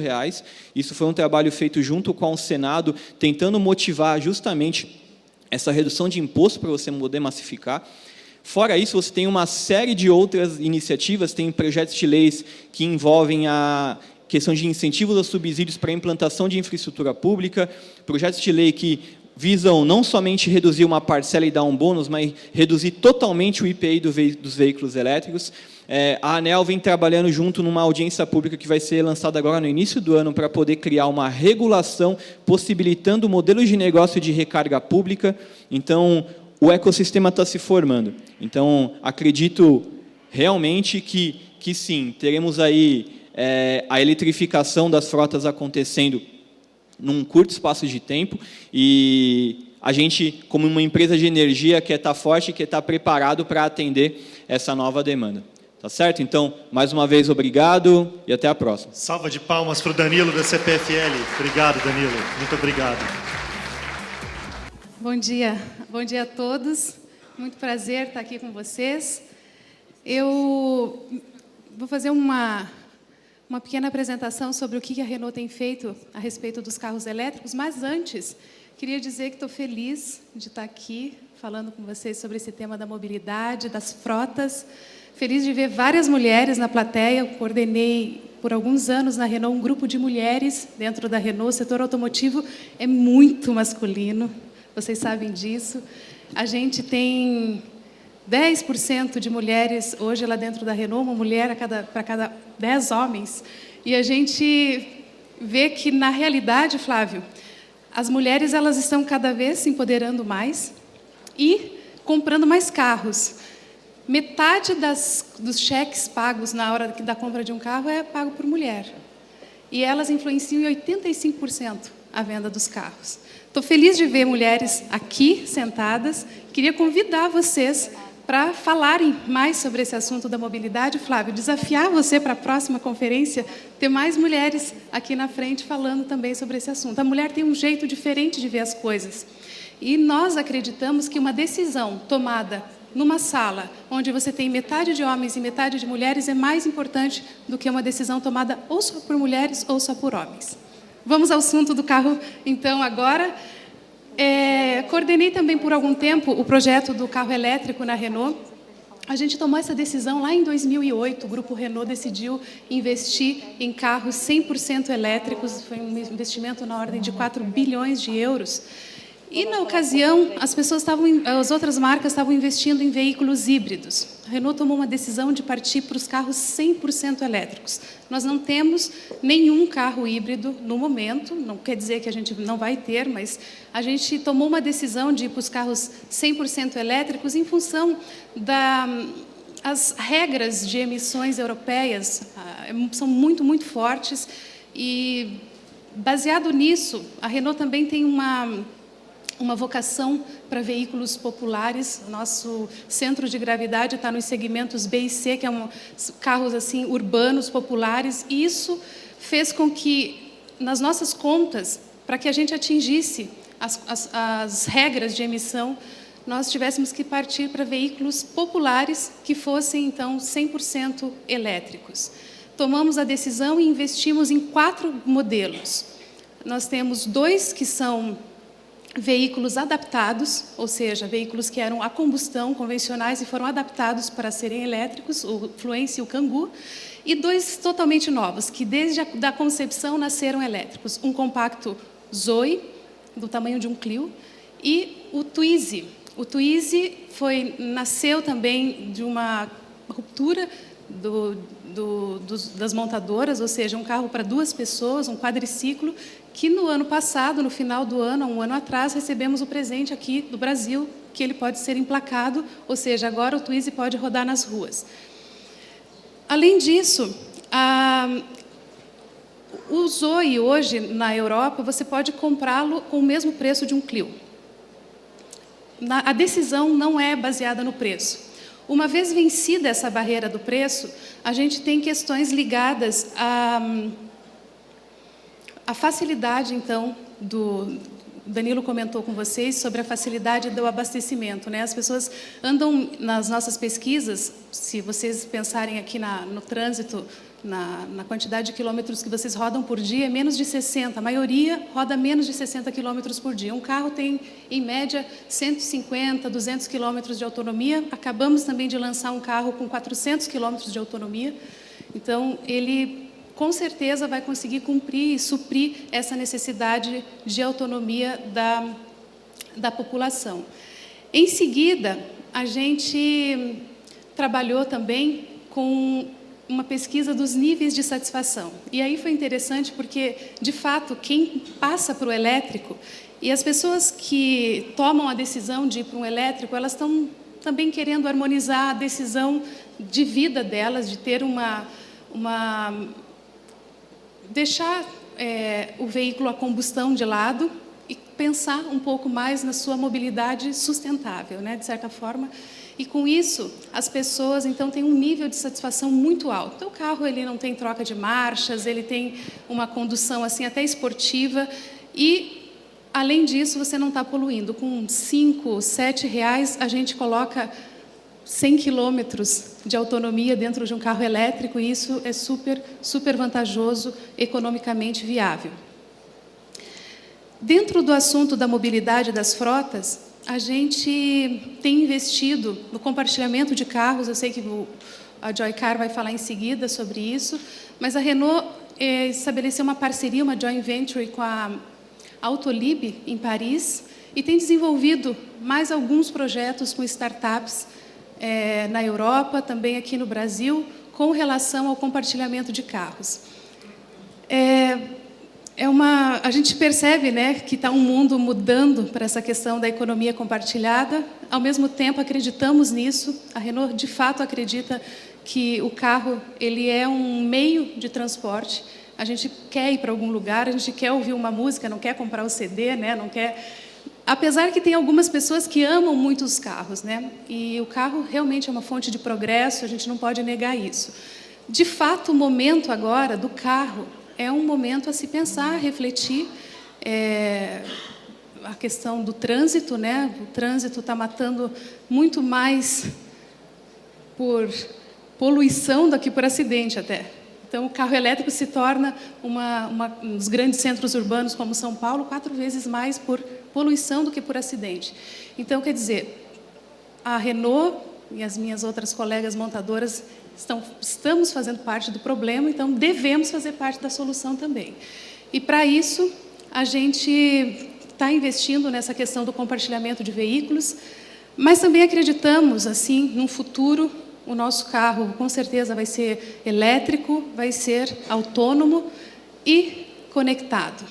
Isso foi um trabalho feito junto com o Senado, tentando motivar justamente essa redução de imposto para você poder massificar. Fora isso, você tem uma série de outras iniciativas, tem projetos de leis que envolvem a questão de incentivos a subsídios para a implantação de infraestrutura pública, projetos de lei que visam não somente reduzir uma parcela e dar um bônus, mas reduzir totalmente o IPI dos veículos elétricos. A ANEEL vem trabalhando junto numa audiência pública que vai ser lançada agora no início do ano para poder criar uma regulação possibilitando modelos de negócio de recarga pública. Então, o ecossistema está se formando. Então, acredito realmente que sim, teremos aí a eletrificação das frotas acontecendo num curto espaço de tempo e a gente, como uma empresa de energia, quer estar forte, quer estar preparado para atender essa nova demanda. Tá certo? Então, mais uma vez, obrigado e até a próxima. Salva de palmas para o Danilo da CPFL. Obrigado, Danilo. Muito obrigado. Bom dia a todos. Muito prazer estar aqui com vocês. Eu vou fazer uma pequena apresentação sobre o que a Renault tem feito a respeito dos carros elétricos, mas antes, queria dizer que estou feliz de estar aqui falando com vocês sobre esse tema da mobilidade, das frotas. Feliz de ver várias mulheres na plateia. Eu coordenei por alguns anos na Renault um grupo de mulheres dentro da Renault. O setor automotivo é muito masculino, vocês sabem disso. A gente tem 10% de mulheres hoje lá dentro da Renault, uma mulher para cada 10 homens. E a gente vê que, na realidade, Flávio, as mulheres elas estão cada vez se empoderando mais e comprando mais carros. Metade dos cheques pagos na hora da compra de um carro é pago por mulher. E elas influenciam em 85% a venda dos carros. Estou feliz de ver mulheres aqui sentadas. Queria convidar vocês para falarem mais sobre esse assunto da mobilidade. Flávio, desafiar você para a próxima conferência, ter mais mulheres aqui na frente falando também sobre esse assunto. A mulher tem um jeito diferente de ver as coisas. E nós acreditamos que uma decisão tomada numa sala onde você tem metade de homens e metade de mulheres é mais importante do que uma decisão tomada ou só por mulheres ou só por homens. Vamos ao assunto do carro, então, agora. Coordenei também por algum tempo o projeto do carro elétrico na Renault. A gente tomou essa decisão lá em 2008, o Grupo Renault decidiu investir em carros 100% elétricos, foi um investimento na ordem de 4 bilhões de euros. E, na ocasião, as outras marcas estavam investindo em veículos híbridos. A Renault tomou uma decisão de partir para os carros 100% elétricos. Nós não temos nenhum carro híbrido no momento, não quer dizer que a gente não vai ter, mas a gente tomou uma decisão de ir para os carros 100% elétricos em função das regras de emissões europeias, são muito, muito fortes. E, baseado nisso, a Renault também tem uma vocação para veículos populares. Nosso centro de gravidade está nos segmentos B e C, que são carros assim, urbanos, populares, e isso fez com que, nas nossas contas, para que a gente atingisse as regras de emissão, nós tivéssemos que partir para veículos populares que fossem, então, 100% elétricos. Tomamos a decisão e investimos em 4 modelos. Nós temos 2 que são veículos adaptados, ou seja, veículos que eram a combustão convencionais e foram adaptados para serem elétricos, o Fluence e o Kangoo, e 2 totalmente novos, que desde a concepção nasceram elétricos. Um compacto Zoe, do tamanho de um Clio, e o Twizy. O Twizy nasceu também de uma ruptura das montadoras, ou seja, um carro para 2 pessoas, um quadriciclo, que no ano passado, no final do ano, há um ano atrás, recebemos o presente aqui do Brasil, que ele pode ser emplacado, ou seja, agora o Twizy pode rodar nas ruas. Além disso, o Zoe hoje, na Europa, você pode comprá-lo com o mesmo preço de um Clio. A decisão não é baseada no preço. Uma vez vencida essa barreira do preço, a gente tem questões ligadas à facilidade, então, Danilo comentou com vocês sobre a facilidade do abastecimento, né? As pessoas andam nas nossas pesquisas, se vocês pensarem aqui no trânsito, na quantidade de quilômetros que vocês rodam por dia, é menos de 60. A maioria roda menos de 60 quilômetros por dia. Um carro tem, em média, 150, 200 quilômetros de autonomia. Acabamos também de lançar um carro com 400 quilômetros de autonomia. Então, ele, com certeza, vai conseguir cumprir e suprir essa necessidade de autonomia da população. Em seguida, a gente trabalhou também com uma pesquisa dos níveis de satisfação. E aí foi interessante porque, de fato, quem passa para o elétrico, e as pessoas que tomam a decisão de ir para um elétrico, elas estão também querendo harmonizar a decisão de vida delas, de ter deixar o veículo a combustão de lado e pensar um pouco mais na sua mobilidade sustentável, né, de certa forma. E, com isso, as pessoas, então, têm um nível de satisfação muito alto. Então, o carro ele não tem troca de marchas, ele tem uma condução assim, até esportiva. E, além disso, você não está poluindo. Com 5, 7 reais, a gente coloca 100 quilômetros de autonomia dentro de um carro elétrico, e isso é super, super vantajoso, economicamente viável. Dentro do assunto da mobilidade das frotas, a gente tem investido no compartilhamento de carros. Eu sei que a Joycar vai falar em seguida sobre isso, mas a Renault estabeleceu uma parceria, uma joint venture com a Autolib, em Paris, e tem desenvolvido mais alguns projetos com startups na Europa, também aqui no Brasil, com relação ao compartilhamento de carros. A gente percebe, né, que está um mundo mudando para essa questão da economia compartilhada. Ao mesmo tempo, acreditamos nisso. A Renault, de fato, acredita que o carro ele é um meio de transporte. A gente quer ir para algum lugar, a gente quer ouvir uma música, não quer comprar o CD, né, não quer... Apesar que tem algumas pessoas que amam muito os carros, né? E o carro realmente é uma fonte de progresso, a gente não pode negar isso. De fato, o momento agora do carro é um momento a se pensar, a refletir. A questão do trânsito, né? O trânsito está matando muito mais por poluição do que por acidente até. Então, o carro elétrico se torna nos grandes centros urbanos, como São Paulo, 4 vezes mais por poluição do que por acidente. Então, quer dizer, a Renault e as minhas outras colegas montadoras estamos fazendo parte do problema, então devemos fazer parte da solução também. E, para isso, a gente está investindo nessa questão do compartilhamento de veículos, mas também acreditamos, assim, num futuro. O nosso carro, com certeza, vai ser elétrico, vai ser autônomo e conectado.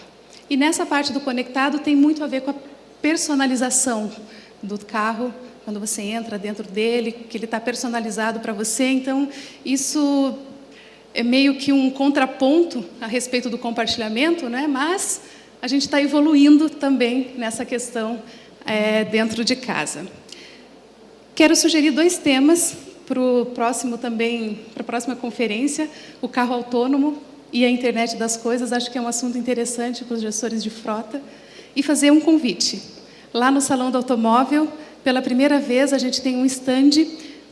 E nessa parte do conectado tem muito a ver com a personalização do carro, quando você entra dentro dele, que ele está personalizado para você. Então, isso é meio que um contraponto a respeito do compartilhamento, né? Mas a gente está evoluindo também nessa questão dentro de casa. Quero sugerir 2 temas para a próxima conferência: o carro autônomo e a internet das coisas. Acho que é um assunto interessante para os gestores de frota. E fazer um convite. Lá no Salão do Automóvel, pela primeira vez, a gente tem um stand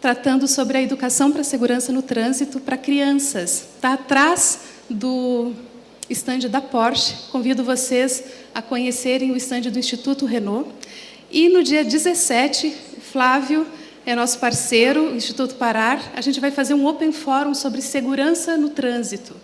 tratando sobre a educação para a segurança no trânsito para crianças. Está atrás do stand da Porsche. Convido vocês a conhecerem o stand do Instituto Renault. E no dia 17, Flávio é nosso parceiro, o Instituto Parar. A gente vai fazer um Open Forum sobre segurança no trânsito.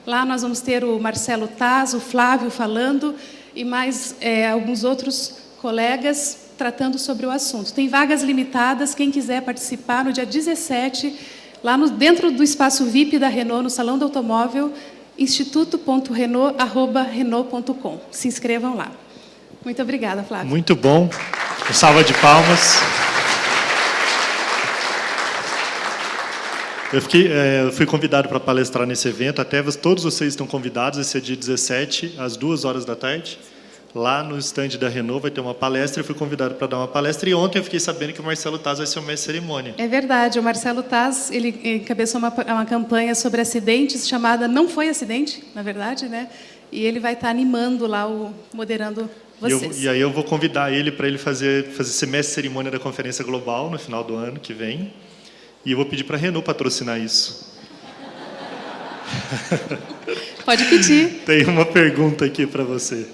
Lá nós vamos ter o Marcelo Taz, o Flávio falando, e mais alguns outros colegas tratando sobre o assunto. Tem vagas limitadas, quem quiser participar, no dia 17, lá dentro do espaço VIP da Renault, no Salão do Automóvel, instituto.renault@renault.com. Se inscrevam lá. Muito obrigada, Flávio. Muito bom. Uma salva de palmas. Eu fui convidado para palestrar nesse evento, todos vocês estão convidados, esse é dia 17, às 2h, lá no stand da Renault vai ter uma palestra, eu fui convidado para dar uma palestra, e ontem eu fiquei sabendo que o Marcelo Taz vai ser o mestre de cerimônia. É verdade, o Marcelo Taz, ele encabeçou uma campanha sobre acidentes, chamada Não Foi Acidente, na verdade, né? E ele vai estar animando lá, moderando vocês. E aí eu vou convidar ele para ele fazer esse mestre de cerimônia da Conferência Global, no final do ano que vem. E eu vou pedir para a Renault patrocinar isso. Pode pedir. Tem uma pergunta aqui para você.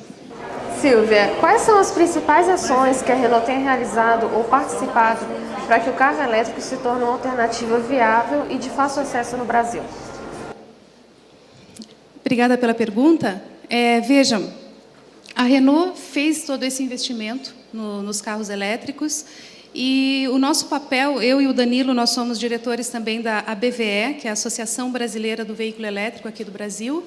Silvia, quais são as principais ações que a Renault tem realizado ou participado para que o carro elétrico se torne uma alternativa viável e de fácil acesso no Brasil? Obrigada pela pergunta. Vejam, a Renault fez todo esse investimento nos carros elétricos. E o nosso papel, eu e o Danilo, nós somos diretores também da ABVE, que é a Associação Brasileira do Veículo Elétrico aqui do Brasil,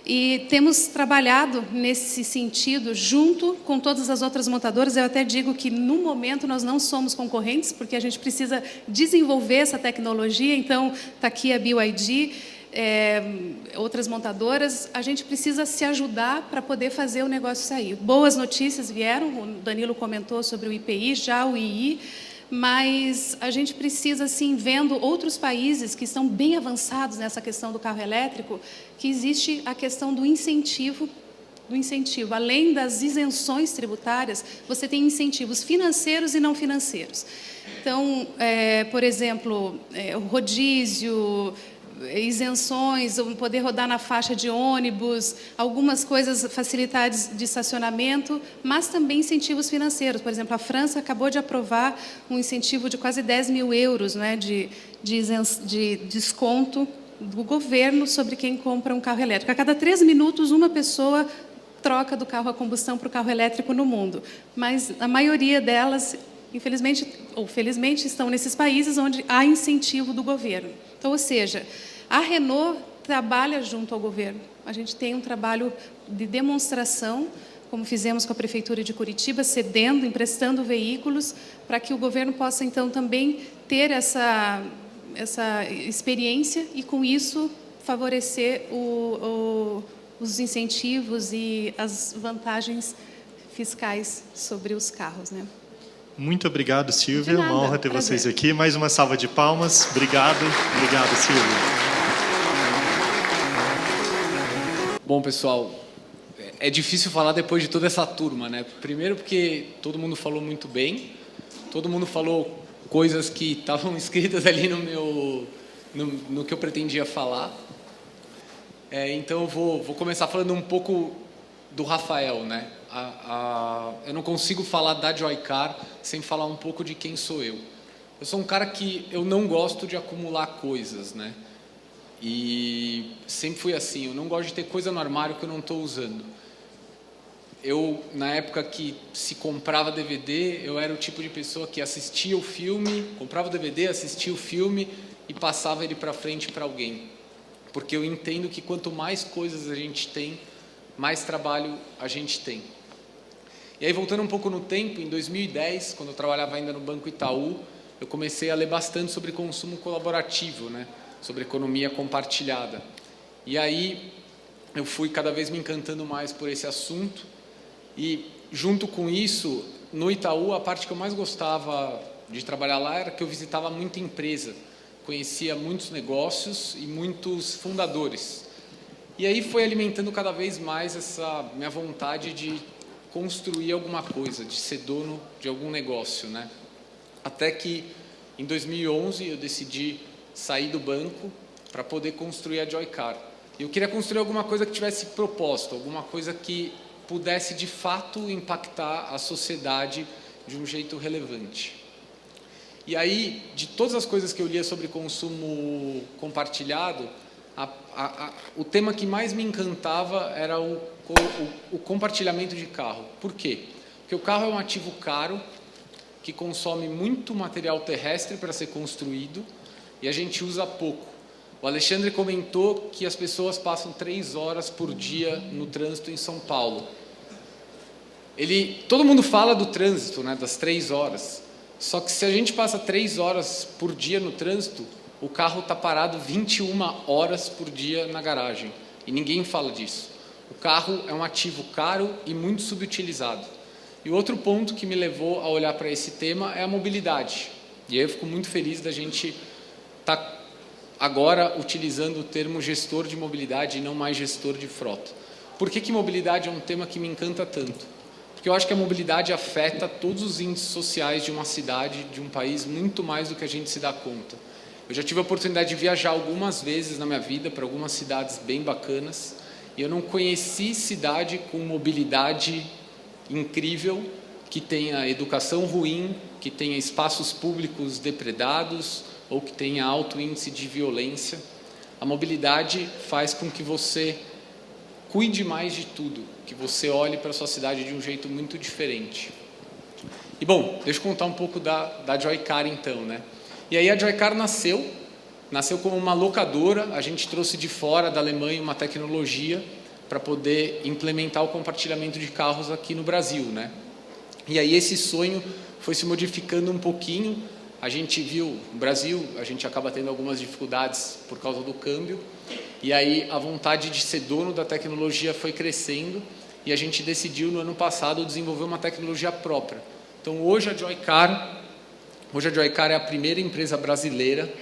e temos trabalhado nesse sentido junto com todas as outras montadoras. Eu até digo que, no momento, nós não somos concorrentes, porque a gente precisa desenvolver essa tecnologia. Então, está aqui a BYD, outras montadoras, a gente precisa se ajudar para poder fazer o negócio sair. Boas notícias vieram, o Danilo comentou sobre o IPI, já o II, mas a gente precisa, assim, vendo outros países que estão bem avançados nessa questão do carro elétrico, que existe a questão do incentivo. Além das isenções tributárias, você tem incentivos financeiros e não financeiros. Então, por exemplo, o rodízio, isenções, poder rodar na faixa de ônibus, algumas coisas, facilidades de estacionamento, mas também incentivos financeiros. Por exemplo, a França acabou de aprovar um incentivo de quase 10 mil euros, né, de desconto do governo sobre quem compra um carro elétrico. A cada 3 minutos, uma pessoa troca do carro a combustão para o carro elétrico no mundo. Mas a maioria delas, infelizmente ou felizmente, estão nesses países onde há incentivo do governo. Então, ou seja, a Renault trabalha junto ao governo. A gente tem um trabalho de demonstração, como fizemos com a Prefeitura de Curitiba, cedendo, emprestando veículos, para que o governo possa, então, também ter essa experiência e, com isso, favorecer os incentivos e as vantagens fiscais sobre os carros, né? Muito obrigado, Silvia. De nada, Uma honra ter prazer. vocês aqui. Mais uma salva de palmas. Obrigado. Obrigado, Silvia. Bom, pessoal, é difícil falar depois de toda essa turma, né? Primeiro porque todo mundo falou muito bem, todo mundo falou coisas que estavam escritas ali no que eu pretendia falar. Então eu vou começar falando um pouco do Rafael, né? Eu não consigo falar da Joycar sem falar um pouco de quem sou eu. Eu sou um cara que eu não gosto de acumular coisas, né? E sempre fui assim, eu não gosto de ter coisa no armário que eu não estou usando. Eu, na época que se comprava DVD, eu era o tipo de pessoa que assistia o filme, comprava o DVD, assistia o filme e passava ele para frente para alguém. Porque eu entendo que quanto mais coisas a gente tem, mais trabalho a gente tem. E aí, voltando um pouco no tempo, em 2010, quando eu trabalhava ainda no Banco Itaú, eu comecei a ler bastante sobre consumo colaborativo, né? Sobre economia compartilhada. E aí, eu fui cada vez me encantando mais por esse assunto. E, junto com isso, no Itaú, a parte que eu mais gostava de trabalhar lá era que eu visitava muita empresa. Conhecia muitos negócios e muitos fundadores. E aí foi alimentando cada vez mais essa minha vontade de construir alguma coisa, de ser dono de algum negócio, né? Até que, em 2011, eu decidi sair do banco para poder construir a Joycar. E eu queria construir alguma coisa que tivesse propósito, alguma coisa que pudesse, de fato, impactar a sociedade de um jeito relevante. E aí, de todas as coisas que eu lia sobre consumo compartilhado, o tema que mais me encantava era o compartilhamento de carro. Por quê? Porque o carro é um ativo caro, que consome muito material terrestre para ser construído, e a gente usa pouco. O Alexandre comentou que as pessoas passam 3 horas por dia no trânsito em São Paulo. Todo mundo fala do trânsito, né, das 3 horas. Só que se a gente passa 3 horas por dia no trânsito, o carro está parado 21 horas por dia na garagem. E ninguém fala disso. O carro é um ativo caro e muito subutilizado. E o outro ponto que me levou a olhar para esse tema é a mobilidade. E aí eu fico muito feliz da gente estar agora utilizando o termo gestor de mobilidade e não mais gestor de frota. Por que mobilidade é um tema que me encanta tanto? Porque eu acho que a mobilidade afeta todos os índices sociais de uma cidade, de um país, muito mais do que a gente se dá conta. Eu já tive a oportunidade de viajar algumas vezes na minha vida para algumas cidades bem bacanas, e eu não conheci cidade com mobilidade incrível, que tenha educação ruim, que tenha espaços públicos depredados, ou que tenha alto índice de violência. A mobilidade faz com que você cuide mais de tudo, que você olhe para a sua cidade de um jeito muito diferente. E bom, deixa eu contar um pouco da Joycar então, né? E aí a Joycar nasceu como uma locadora, a gente trouxe de fora da Alemanha uma tecnologia para poder implementar o compartilhamento de carros aqui no Brasil, né? E aí esse sonho foi se modificando um pouquinho. A gente viu, no Brasil, a gente acaba tendo algumas dificuldades por causa do câmbio, e aí a vontade de ser dono da tecnologia foi crescendo, e a gente decidiu no ano passado desenvolver uma tecnologia própria. Então hoje a Joycar é a primeira empresa brasileira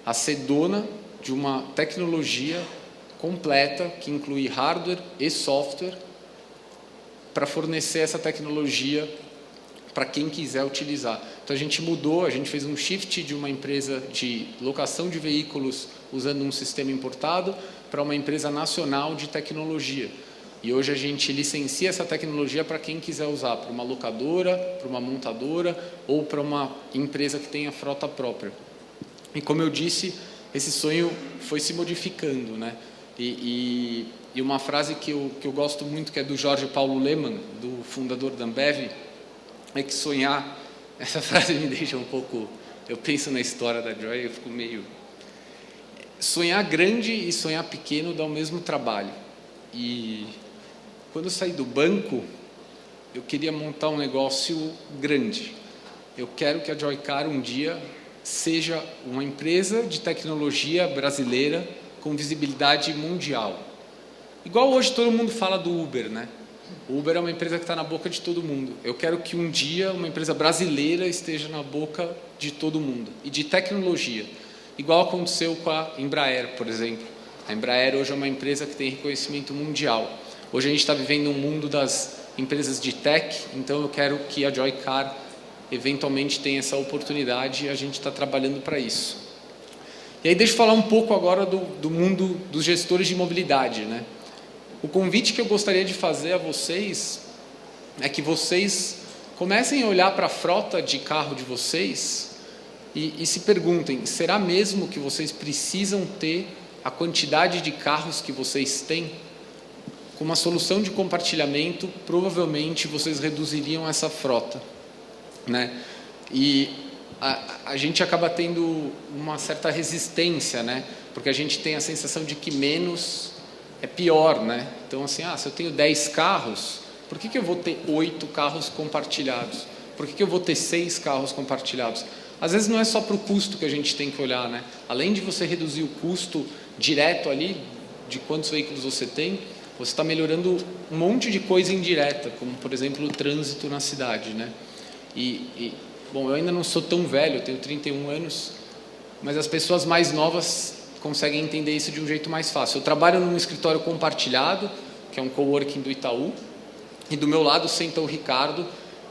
a ser dona de uma tecnologia completa que inclui hardware e software para fornecer essa tecnologia para quem quiser utilizar. Então a gente mudou, a gente fez um shift de uma empresa de locação de veículos usando um sistema importado para uma empresa nacional de tecnologia. E hoje a gente licencia essa tecnologia para quem quiser usar, para uma locadora, para uma montadora ou para uma empresa que tenha frota própria. E como eu disse, esse sonho foi se modificando, né? E uma frase que eu gosto muito, que é do Jorge Paulo Lemann, do fundador da Ambev, é que sonhar, essa frase me deixa um pouco, eu penso na história da Joy, eu fico meio... Sonhar grande e sonhar pequeno dá o mesmo trabalho. E quando eu saí do banco, eu queria montar um negócio grande. Eu quero que a Joycar um dia seja uma empresa de tecnologia brasileira com visibilidade mundial. Igual hoje todo mundo fala do Uber, né? O Uber é uma empresa que está na boca de todo mundo. Eu quero que um dia uma empresa brasileira esteja na boca de todo mundo. E de tecnologia. Igual aconteceu com a Embraer, por exemplo. A Embraer hoje é uma empresa que tem reconhecimento mundial. Hoje a gente está vivendo um mundo das empresas de tech, então eu quero que a Joycar eventualmente tenha essa oportunidade e a gente está trabalhando para isso. E aí deixa eu falar um pouco agora do mundo dos gestores de mobilidade, né? O convite que eu gostaria de fazer a vocês é que vocês comecem a olhar para a frota de carro de vocês e se perguntem, será mesmo que vocês precisam ter a quantidade de carros que vocês têm? Com uma solução de compartilhamento, provavelmente vocês reduziriam essa frota, né? E a gente acaba tendo uma certa resistência, né? Porque a gente tem a sensação de que menos é pior, né? Então, assim, se eu tenho 10 carros, por que eu vou ter 8 carros compartilhados? Por que eu vou ter 6 carros compartilhados? Às vezes não é só para o custo que a gente tem que olhar, né? Além de você reduzir o custo direto ali, de quantos veículos você tem, você está melhorando um monte de coisa indireta, como, por exemplo, o trânsito na cidade, né? Bom, eu ainda não sou tão velho, eu tenho 31 anos, mas as pessoas mais novas conseguem entender isso de um jeito mais fácil. Eu trabalho num escritório compartilhado, que é um coworking do Itaú, e do meu lado senta o Ricardo,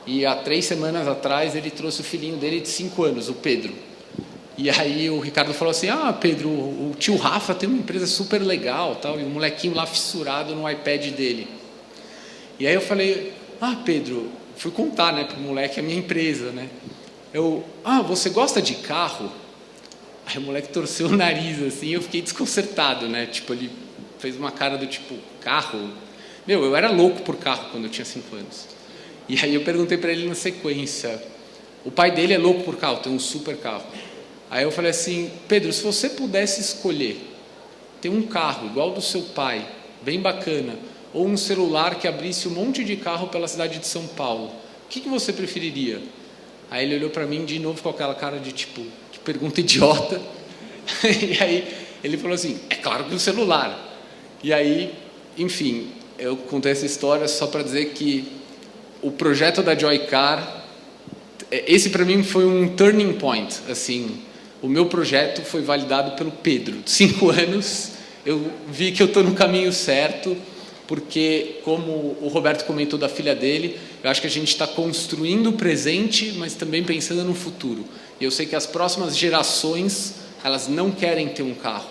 e há 3 semanas atrás ele trouxe o filhinho dele de 5 anos, o Pedro. E aí o Ricardo falou assim, Pedro, o tio Rafa tem uma empresa super legal, tal, e o molequinho lá fissurado no iPad dele. E aí eu falei, Pedro, fui contar, né, pro moleque a minha empresa, né? Você gosta de carro? Aí o moleque torceu o nariz, assim, eu fiquei desconcertado, né? Tipo, ele fez uma cara do tipo, carro? Eu era louco por carro quando eu tinha 5 anos. E aí eu perguntei para ele na sequência, o pai dele é louco por carro, tem um super carro. Aí eu falei assim, Pedro, se você pudesse escolher ter um carro igual ao do seu pai, bem bacana, ou um celular que abrisse um monte de carro pela cidade de São Paulo, o que você preferiria? Aí ele olhou para mim de novo com aquela cara de tipo, que pergunta idiota. E aí ele falou assim, é claro que um celular. E aí, enfim, eu contei essa história só para dizer que o projeto da Joycar, esse para mim foi um turning point, assim. O meu projeto foi validado pelo Pedro. De 5 anos, eu vi que eu estou no caminho certo, porque, como o Roberto comentou da filha dele, eu acho que a gente está construindo o presente, mas também pensando no futuro. E eu sei que as próximas gerações, elas não querem ter um carro,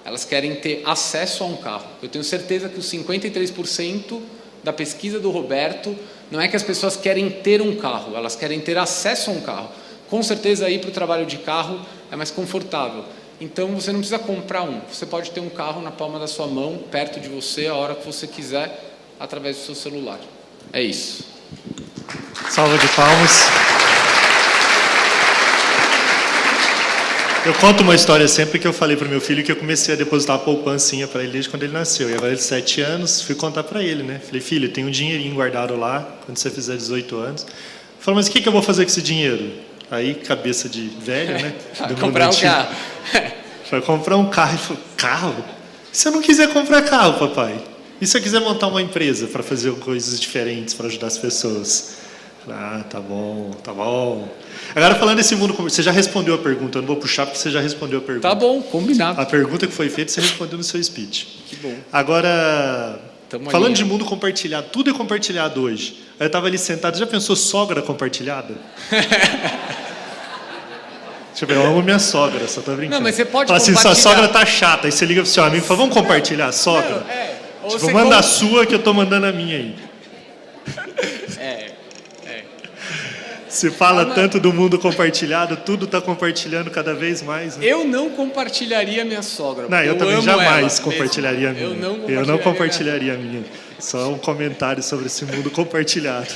elas querem ter acesso a um carro. Eu tenho certeza que os 53% da pesquisa do Roberto não é que as pessoas querem ter um carro, elas querem ter acesso a um carro. Com certeza, ir para o trabalho de carro é mais confortável. Então, você não precisa comprar um. Você pode ter um carro na palma da sua mão, perto de você, a hora que você quiser, através do seu celular. É isso. Salva de palmas. Eu conto uma história sempre que eu falei para o meu filho que eu comecei a depositar a poupancinha para ele desde quando ele nasceu. E agora ele 7 anos, fui contar para ele, né? Falei, filho, tem um dinheirinho guardado lá, quando você fizer 18 anos. Falei, mas o que eu vou fazer com esse dinheiro? Aí, cabeça de velho, né? Vai comprar um carro. Vai comprar um carro. Ele falou, carro? E se eu não quiser comprar carro, papai? E se eu quiser montar uma empresa para fazer coisas diferentes, para ajudar as pessoas? Tá bom, tá bom. Agora, falando desse mundo, você já respondeu a pergunta, eu não vou puxar porque você já respondeu a pergunta. Tá bom, combinado. A pergunta que foi feita, você respondeu no seu speech. Que bom. Agora, Tamo falando ali, de né? mundo compartilhado, tudo é compartilhado hoje. Aí eu estava ali sentado, já pensou sogra compartilhada? Deixa eu ver, eu amo minha sogra, só tô brincando. Não, mas você pode fala assim, sua compartilhar. sogra tá chata, aí você liga pro seu amigo e fala, vamos compartilhar a sogra? Não, ou tipo, você manda a sua que eu tô mandando a minha aí. Se fala tanto do mundo compartilhado, tudo tá compartilhando cada vez mais. Né? Eu não compartilharia minha sogra. Não, eu também amo jamais ela compartilharia a minha. mesmo. Eu não compartilharia a minha. Só um comentário sobre esse mundo compartilhado.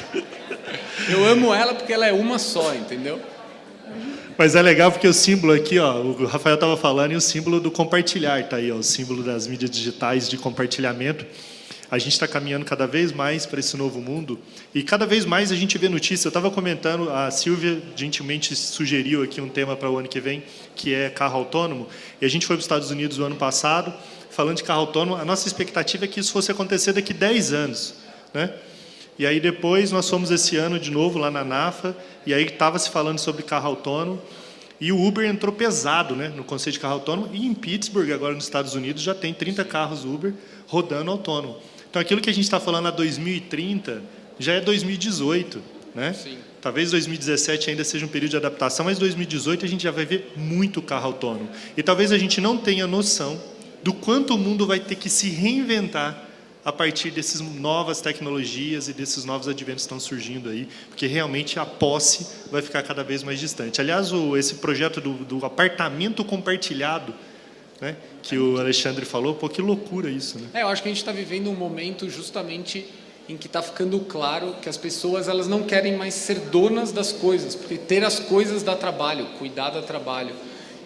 Eu amo ela porque ela é uma só, entendeu? Mas é legal porque o símbolo aqui, ó, o Rafael estava falando, e o símbolo do compartilhar tá aí, ó, o símbolo das mídias digitais de compartilhamento. A gente está caminhando cada vez mais para esse novo mundo e cada vez mais a gente vê notícias. Eu estava comentando, a Silvia gentilmente sugeriu aqui um tema para o ano que vem, que é carro autônomo. E a gente foi para os Estados Unidos no ano passado, falando de carro autônomo. A nossa expectativa é que isso fosse acontecer daqui a 10 anos. Né? E aí depois nós fomos esse ano de novo lá na NAFA, e aí estava se falando sobre carro autônomo, e o Uber entrou pesado, né, no conceito de carro autônomo, e em Pittsburgh, agora nos Estados Unidos, já tem 30 carros Uber rodando autônomo. Então aquilo que a gente está falando a 2030 já é 2018, né? Sim. Talvez 2017 ainda seja um período de adaptação, mas 2018 a gente já vai ver muito carro autônomo. E talvez a gente não tenha noção do quanto o mundo vai ter que se reinventar a partir dessas novas tecnologias e desses novos adventos que estão surgindo aí, porque realmente a posse vai ficar cada vez mais distante. Aliás, esse projeto do apartamento compartilhado, né, que o Alexandre falou, pô, que loucura isso, né? Eu acho que a gente está vivendo um momento justamente em que está ficando claro que as pessoas elas não querem mais ser donas das coisas, porque ter as coisas dá trabalho, cuidar dá trabalho.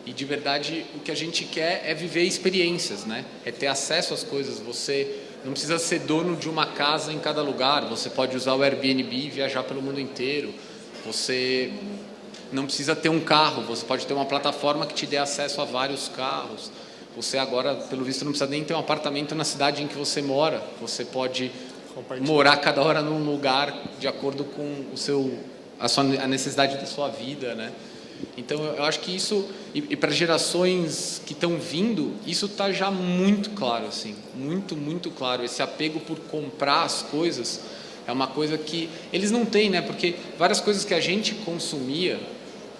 E, de verdade, o que a gente quer é viver experiências, né? É ter acesso às coisas. Você não precisa ser dono de uma casa em cada lugar. Você pode usar o Airbnb e viajar pelo mundo inteiro. Você não precisa ter um carro. Você pode ter uma plataforma que te dê acesso a vários carros. Você agora, pelo visto, não precisa nem ter um apartamento na cidade em que você mora. Você pode morar cada hora num lugar de acordo com a necessidade da sua vida, né? Então, eu acho que isso, e para gerações que estão vindo, isso está já muito claro, assim, muito, muito claro. Esse apego por comprar as coisas é uma coisa que eles não têm, né? Porque várias coisas que a gente consumia,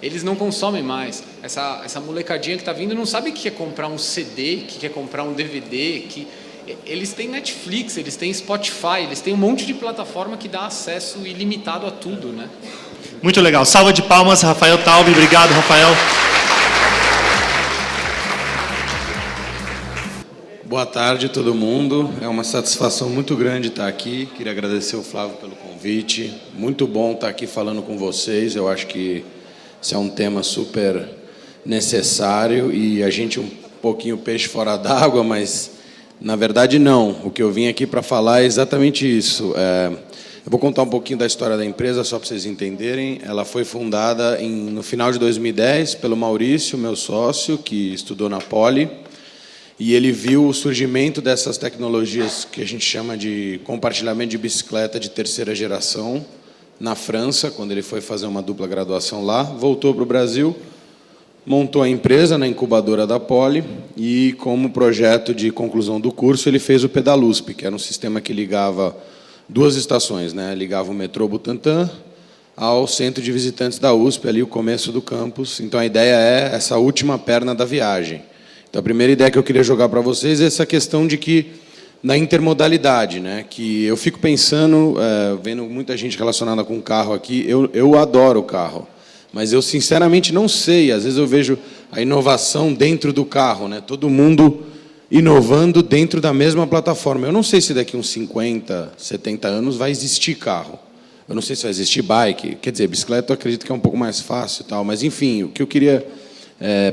eles não consomem mais. Essa molecadinha que está vindo não sabe o que é comprar um CD, o que é comprar um DVD, eles têm Netflix, eles têm Spotify, eles têm um monte de plataforma que dá acesso ilimitado a tudo, né? Muito legal. Salva de palmas, Rafael Taube. Obrigado, Rafael. Boa tarde, todo mundo. É uma satisfação muito grande estar aqui. Queria agradecer o Flávio pelo convite. Muito bom estar aqui falando com vocês. Eu acho que esse é um tema super necessário e a gente um pouquinho peixe fora d'água, mas na verdade não. O que eu vim aqui para falar é exatamente isso. Eu vou contar um pouquinho da história da empresa, só para vocês entenderem. Ela foi fundada no final de 2010 pelo Maurício, meu sócio, que estudou na Poli, e ele viu o surgimento dessas tecnologias que a gente chama de compartilhamento de bicicleta de terceira geração na França, quando ele foi fazer uma dupla graduação lá, voltou para o Brasil, montou a empresa na incubadora da Poli e, como projeto de conclusão do curso, ele fez o Pedalusp, que era um sistema que ligava duas estações, né? Ligava o metrô Butantã ao centro de visitantes da USP, ali o começo do campus. Então, a ideia é essa última perna da viagem. Então, a primeira ideia que eu queria jogar para vocês é essa questão de que, na intermodalidade, né? Que eu fico pensando, vendo muita gente relacionada com carro aqui, eu adoro carro, mas eu, sinceramente, não sei. Às vezes eu vejo a inovação dentro do carro, né? Todo mundo inovando dentro da mesma plataforma. Eu não sei se daqui uns 50, 70 anos vai existir carro. Eu não sei se vai existir bike. Quer dizer, bicicleta eu acredito que é um pouco mais fácil e tal. Mas, enfim, o que eu queria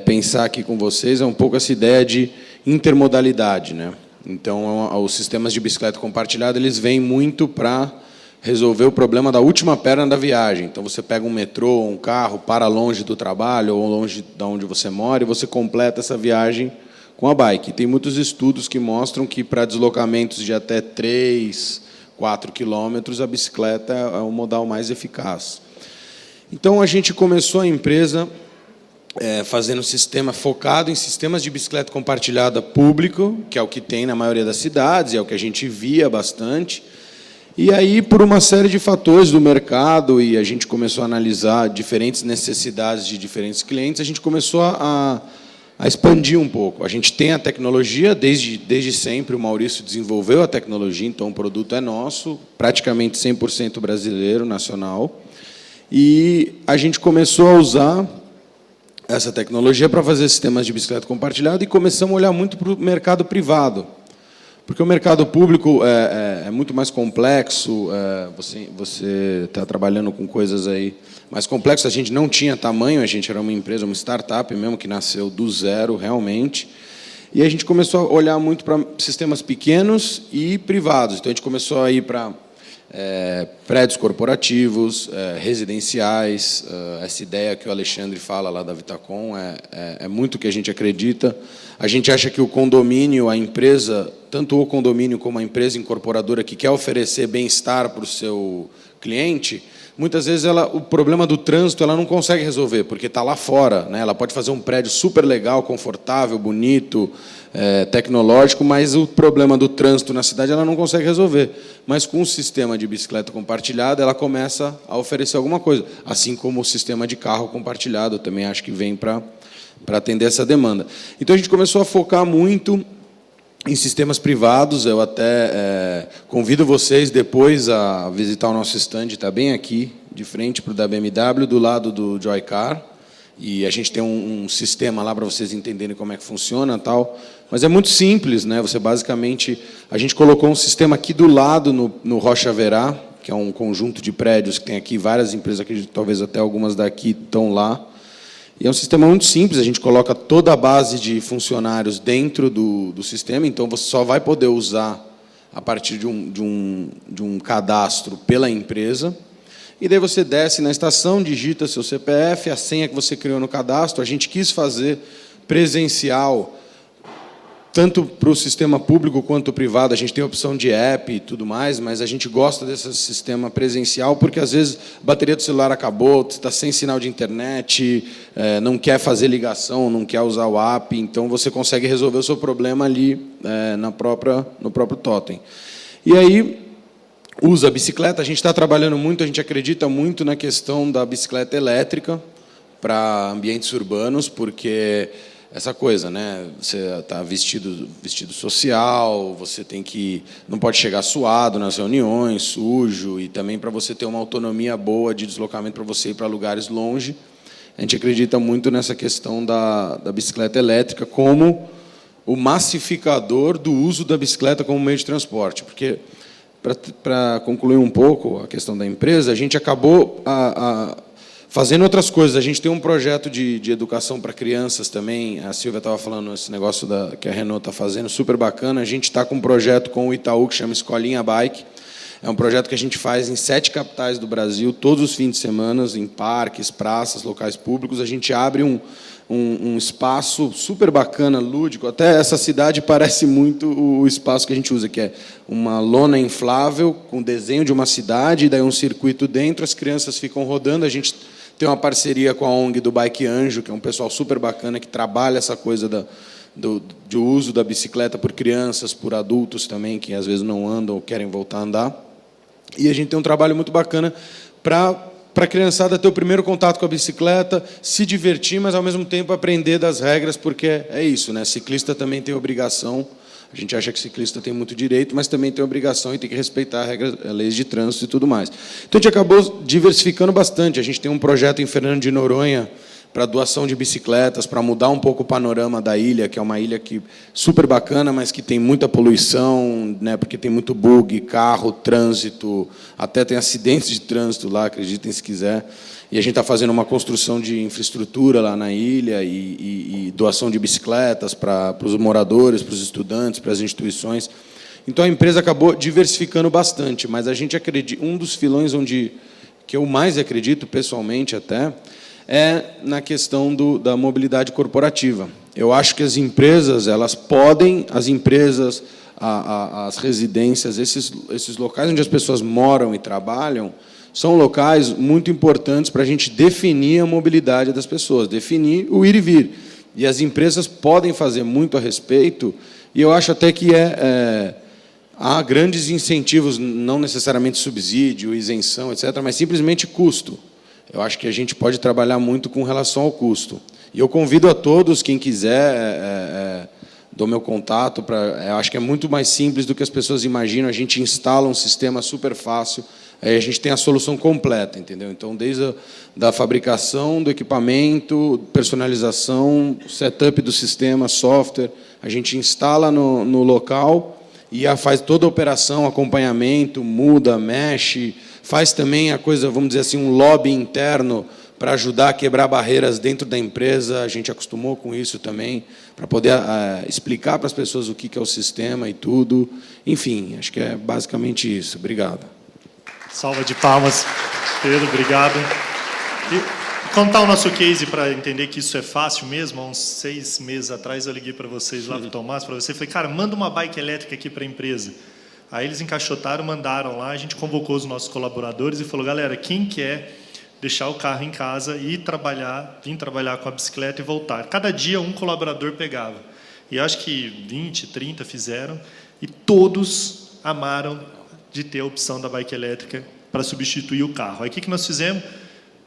pensar aqui com vocês é um pouco essa ideia de intermodalidade, né? Então, os sistemas de bicicleta compartilhada, eles vêm muito para resolver o problema da última perna da viagem. Então, você pega um metrô, um carro, para longe do trabalho ou longe de onde você mora e você completa essa viagem com a bike. Tem muitos estudos que mostram que para deslocamentos de até 3, 4 quilômetros, a bicicleta é o modal mais eficaz. Então, a gente começou a empresa fazendo um sistema focado em sistemas de bicicleta compartilhada público, que é o que tem na maioria das cidades, é o que a gente via bastante. E aí, por uma série de fatores do mercado, e a gente começou a analisar diferentes necessidades de diferentes clientes, a gente começou a expandir um pouco. A gente tem a tecnologia, desde sempre o Maurício desenvolveu a tecnologia, então o produto é nosso, praticamente 100% brasileiro, nacional. E a gente começou a usar essa tecnologia para fazer sistemas de bicicleta compartilhada e começamos a olhar muito para o mercado privado. Porque o mercado público é muito mais complexo, você está trabalhando com coisas aí mais complexas. A gente não tinha tamanho, a gente era uma empresa, uma startup mesmo, que nasceu do zero, realmente. E a gente começou a olhar muito para sistemas pequenos e privados. Então, a gente começou a ir para prédios corporativos, residenciais. Essa ideia que o Alexandre fala lá da Vitacom é muito o que a gente acredita. A gente acha que o condomínio, a empresa, tanto o condomínio como a empresa incorporadora que quer oferecer bem-estar para o seu cliente, muitas vezes o problema do trânsito ela não consegue resolver, porque está lá fora, né? Ela pode fazer um prédio super legal, confortável, bonito, tecnológico, mas o problema do trânsito na cidade ela não consegue resolver. Mas com o sistema de bicicleta compartilhada, ela começa a oferecer alguma coisa, assim como o sistema de carro compartilhado, eu também acho que vem para atender essa demanda. Então, a gente começou a focar muito em sistemas privados. Eu até convido vocês depois a visitar o nosso stand, está bem aqui, de frente para o da BMW, do lado do Joycar. E a gente tem um sistema lá para vocês entenderem como é que funciona, tal. Mas é muito simples, né? Você basicamente, a gente colocou um sistema aqui do lado no Rocha Verá, que é um conjunto de prédios que tem aqui várias empresas, acredito que talvez até algumas daqui estão lá. E é um sistema muito simples, a gente coloca toda a base de funcionários dentro do sistema, então você só vai poder usar a partir de um cadastro pela empresa. E daí você desce na estação, digita seu CPF, a senha que você criou no cadastro. A gente quis fazer presencial, tanto para o sistema público quanto privado. A gente tem a opção de app e tudo mais, mas a gente gosta desse sistema presencial porque, às vezes, a bateria do celular acabou, você está sem sinal de internet, não quer fazer ligação, não quer usar o app, então você consegue resolver o seu problema ali no próprio totem. E aí, usa a bicicleta. A gente está trabalhando muito, a gente acredita muito na questão da bicicleta elétrica para ambientes urbanos, porque essa coisa, né? Você está vestido social, você não pode chegar suado nas reuniões, sujo, e também para você ter uma autonomia boa de deslocamento para você ir para lugares longe. A gente acredita muito nessa questão da bicicleta elétrica como o massificador do uso da bicicleta como meio de transporte, porque para concluir um pouco a questão da empresa, a gente acabou fazendo outras coisas. A gente tem um projeto de educação para crianças também. A Silvia estava falando esse negócio que a Renault está fazendo, super bacana. A gente está com um projeto com o Itaú que chama Escolinha Bike. É um projeto que a gente faz em 7 capitais do Brasil, todos os fins de semana, em parques, praças, locais públicos. A gente abre um espaço super bacana, lúdico. Até essa cidade parece muito o espaço que a gente usa, que é uma lona inflável com desenho de uma cidade, e daí um circuito dentro, as crianças ficam rodando. A gente tem uma parceria com a ONG do Bike Anjo, que é um pessoal super bacana, que trabalha essa coisa do uso da bicicleta por crianças, por adultos também, que às vezes não andam ou querem voltar a andar. E a gente tem um trabalho muito bacana para a criançada ter o primeiro contato com a bicicleta, se divertir, mas, ao mesmo tempo, aprender das regras, porque é isso, né? Ciclista também tem obrigação. A gente acha que ciclista tem muito direito, mas também tem obrigação e tem que respeitar regras, leis de trânsito e tudo mais. Então, a gente acabou diversificando bastante. A gente tem um projeto em Fernando de Noronha para doação de bicicletas, para mudar um pouco o panorama da ilha, que é uma ilha super bacana, mas que tem muita poluição, né, porque tem muito bug, carro, trânsito, até tem acidentes de trânsito lá, acreditem se quiser. E a gente está fazendo uma construção de infraestrutura lá na ilha e doação de bicicletas para os moradores, para os estudantes, para as instituições. Então, a empresa acabou diversificando bastante, mas a gente acredita, um dos filões que eu mais acredito, pessoalmente até, é na questão da mobilidade corporativa. Eu acho que as empresas, as residências, esses locais onde as pessoas moram e trabalham, são locais muito importantes para a gente definir a mobilidade das pessoas, definir o ir e vir. E as empresas podem fazer muito a respeito, e eu acho até que há grandes incentivos, não necessariamente subsídio, isenção, etc., mas simplesmente custo. Eu acho que a gente pode trabalhar muito com relação ao custo. E eu convido a todos, quem quiser, dou meu contato. Eu acho que é muito mais simples do que as pessoas imaginam. A gente instala um sistema super fácil, aí a gente tem a solução completa, entendeu? Então, desde da fabricação do equipamento, personalização, setup do sistema, software, a gente instala no local e faz toda a operação, acompanhamento, muda, mexe, faz também a coisa, vamos dizer assim, um lobby interno para ajudar a quebrar barreiras dentro da empresa. A gente acostumou com isso também, para poder explicar para as pessoas o que é o sistema e tudo. Enfim, acho que é basicamente isso. Obrigado. Salva de palmas. Pedro, obrigado. E contar o nosso case para entender que isso é fácil mesmo. Há uns 6 meses atrás eu liguei para vocês lá, para o Tomás, para você, e falei, cara, manda uma bike elétrica aqui para a empresa. Aí eles encaixotaram, mandaram lá, a gente convocou os nossos colaboradores e falou, galera, quem quer deixar o carro em casa e vir trabalhar com a bicicleta e voltar? Cada dia um colaborador pegava. E acho que 20, 30 fizeram, e todos amaram de ter a opção da bike elétrica para substituir o carro. Aí o que nós fizemos?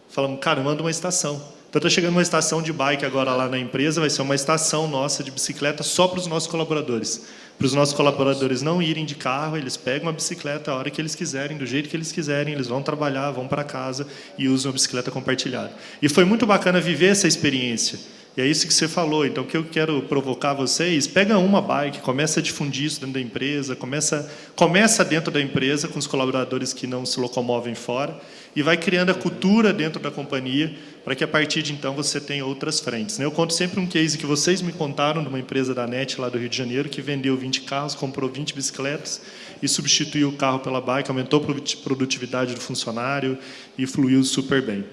Falamos, cara, manda uma estação. Então está chegando uma estação de bike agora lá na empresa, vai ser uma estação nossa de bicicleta só para os nossos colaboradores. Para os nossos colaboradores não irem de carro, eles pegam a bicicleta a hora que eles quiserem, do jeito que eles quiserem, eles vão trabalhar, vão para casa e usam a bicicleta compartilhada. E foi muito bacana viver essa experiência. E é isso que você falou. Então, o que eu quero provocar vocês, pega uma bike, começa a difundir isso dentro da empresa, começa dentro da empresa com os colaboradores que não se locomovem fora e vai criando a cultura dentro da companhia para que, a partir de então, você tenha outras frentes. Eu conto sempre um case que vocês me contaram de uma empresa da NET, lá do Rio de Janeiro, que vendeu 20 carros, comprou 20 bicicletas e substituiu o carro pela bike, aumentou a produtividade do funcionário e fluiu super bem.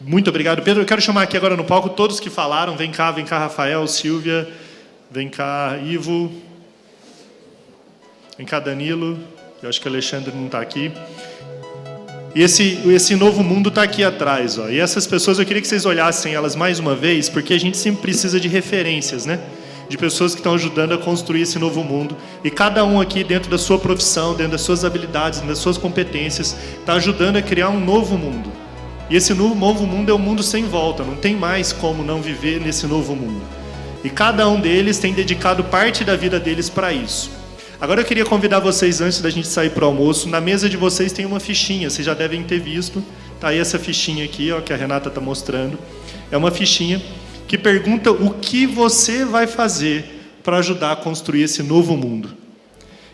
Muito obrigado, Pedro. Eu quero chamar aqui agora no palco todos que falaram. Vem cá, Rafael, Silvia, vem cá, Ivo, vem cá, Danilo. Eu acho que o Alexandre não está aqui. E esse novo mundo está aqui atrás. Ó. E essas pessoas, eu queria que vocês olhassem elas mais uma vez, porque a gente sempre precisa de referências, né? De pessoas que estão ajudando a construir esse novo mundo. E cada um aqui, dentro da sua profissão, dentro das suas habilidades, dentro das suas competências, está ajudando a criar um novo mundo. E esse novo mundo é um mundo sem volta, não tem mais como não viver nesse novo mundo. E cada um deles tem dedicado parte da vida deles para isso. Agora eu queria convidar vocês, antes da gente sair para o almoço, na mesa de vocês tem uma fichinha, vocês já devem ter visto. Está aí essa fichinha aqui, ó, que a Renata está mostrando. É uma fichinha que pergunta o que você vai fazer para ajudar a construir esse novo mundo.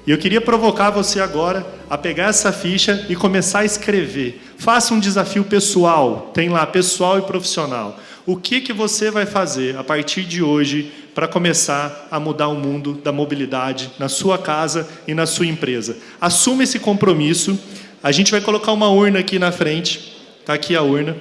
E eu queria provocar você agora a pegar essa ficha e começar a escrever. Faça um desafio pessoal, tem lá pessoal e profissional. O que você vai fazer a partir de hoje para começar a mudar o mundo da mobilidade na sua casa e na sua empresa? Assuma esse compromisso. A gente vai colocar uma urna aqui na frente. Está aqui a urna.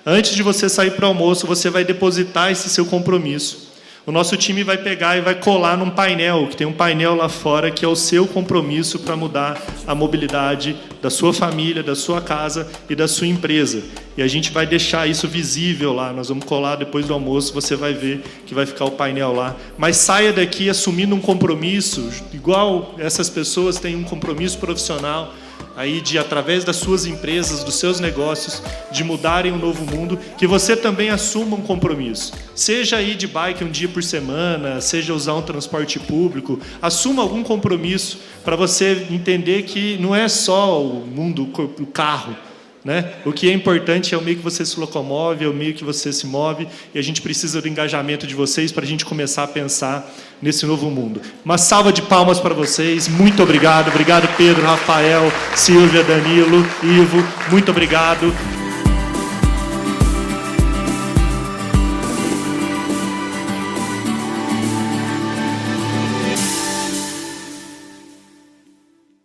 Antes de você sair para o almoço, você vai depositar esse seu compromisso. O nosso time vai pegar e vai colar num painel, que tem um painel lá fora, que é o seu compromisso para mudar a mobilidade da sua família, da sua casa e da sua empresa. E a gente vai deixar isso visível lá, nós vamos colar depois do almoço, você vai ver que vai ficar o painel lá. Mas saia daqui assumindo um compromisso, igual essas pessoas têm um compromisso profissional, aí de, através das suas empresas, dos seus negócios, de mudarem um novo mundo, que você também assuma um compromisso. Seja ir de bike um dia por semana, seja usar um transporte público, assuma algum compromisso para você entender que não é só o mundo, o carro, né? O que é importante é o meio que você se locomove, é o meio que você se move, e a gente precisa do engajamento de vocês para a gente começar a pensar nesse novo mundo. Uma salva de palmas para vocês, muito obrigado. Obrigado, Pedro, Rafael, Silvia, Danilo, Ivo, muito obrigado.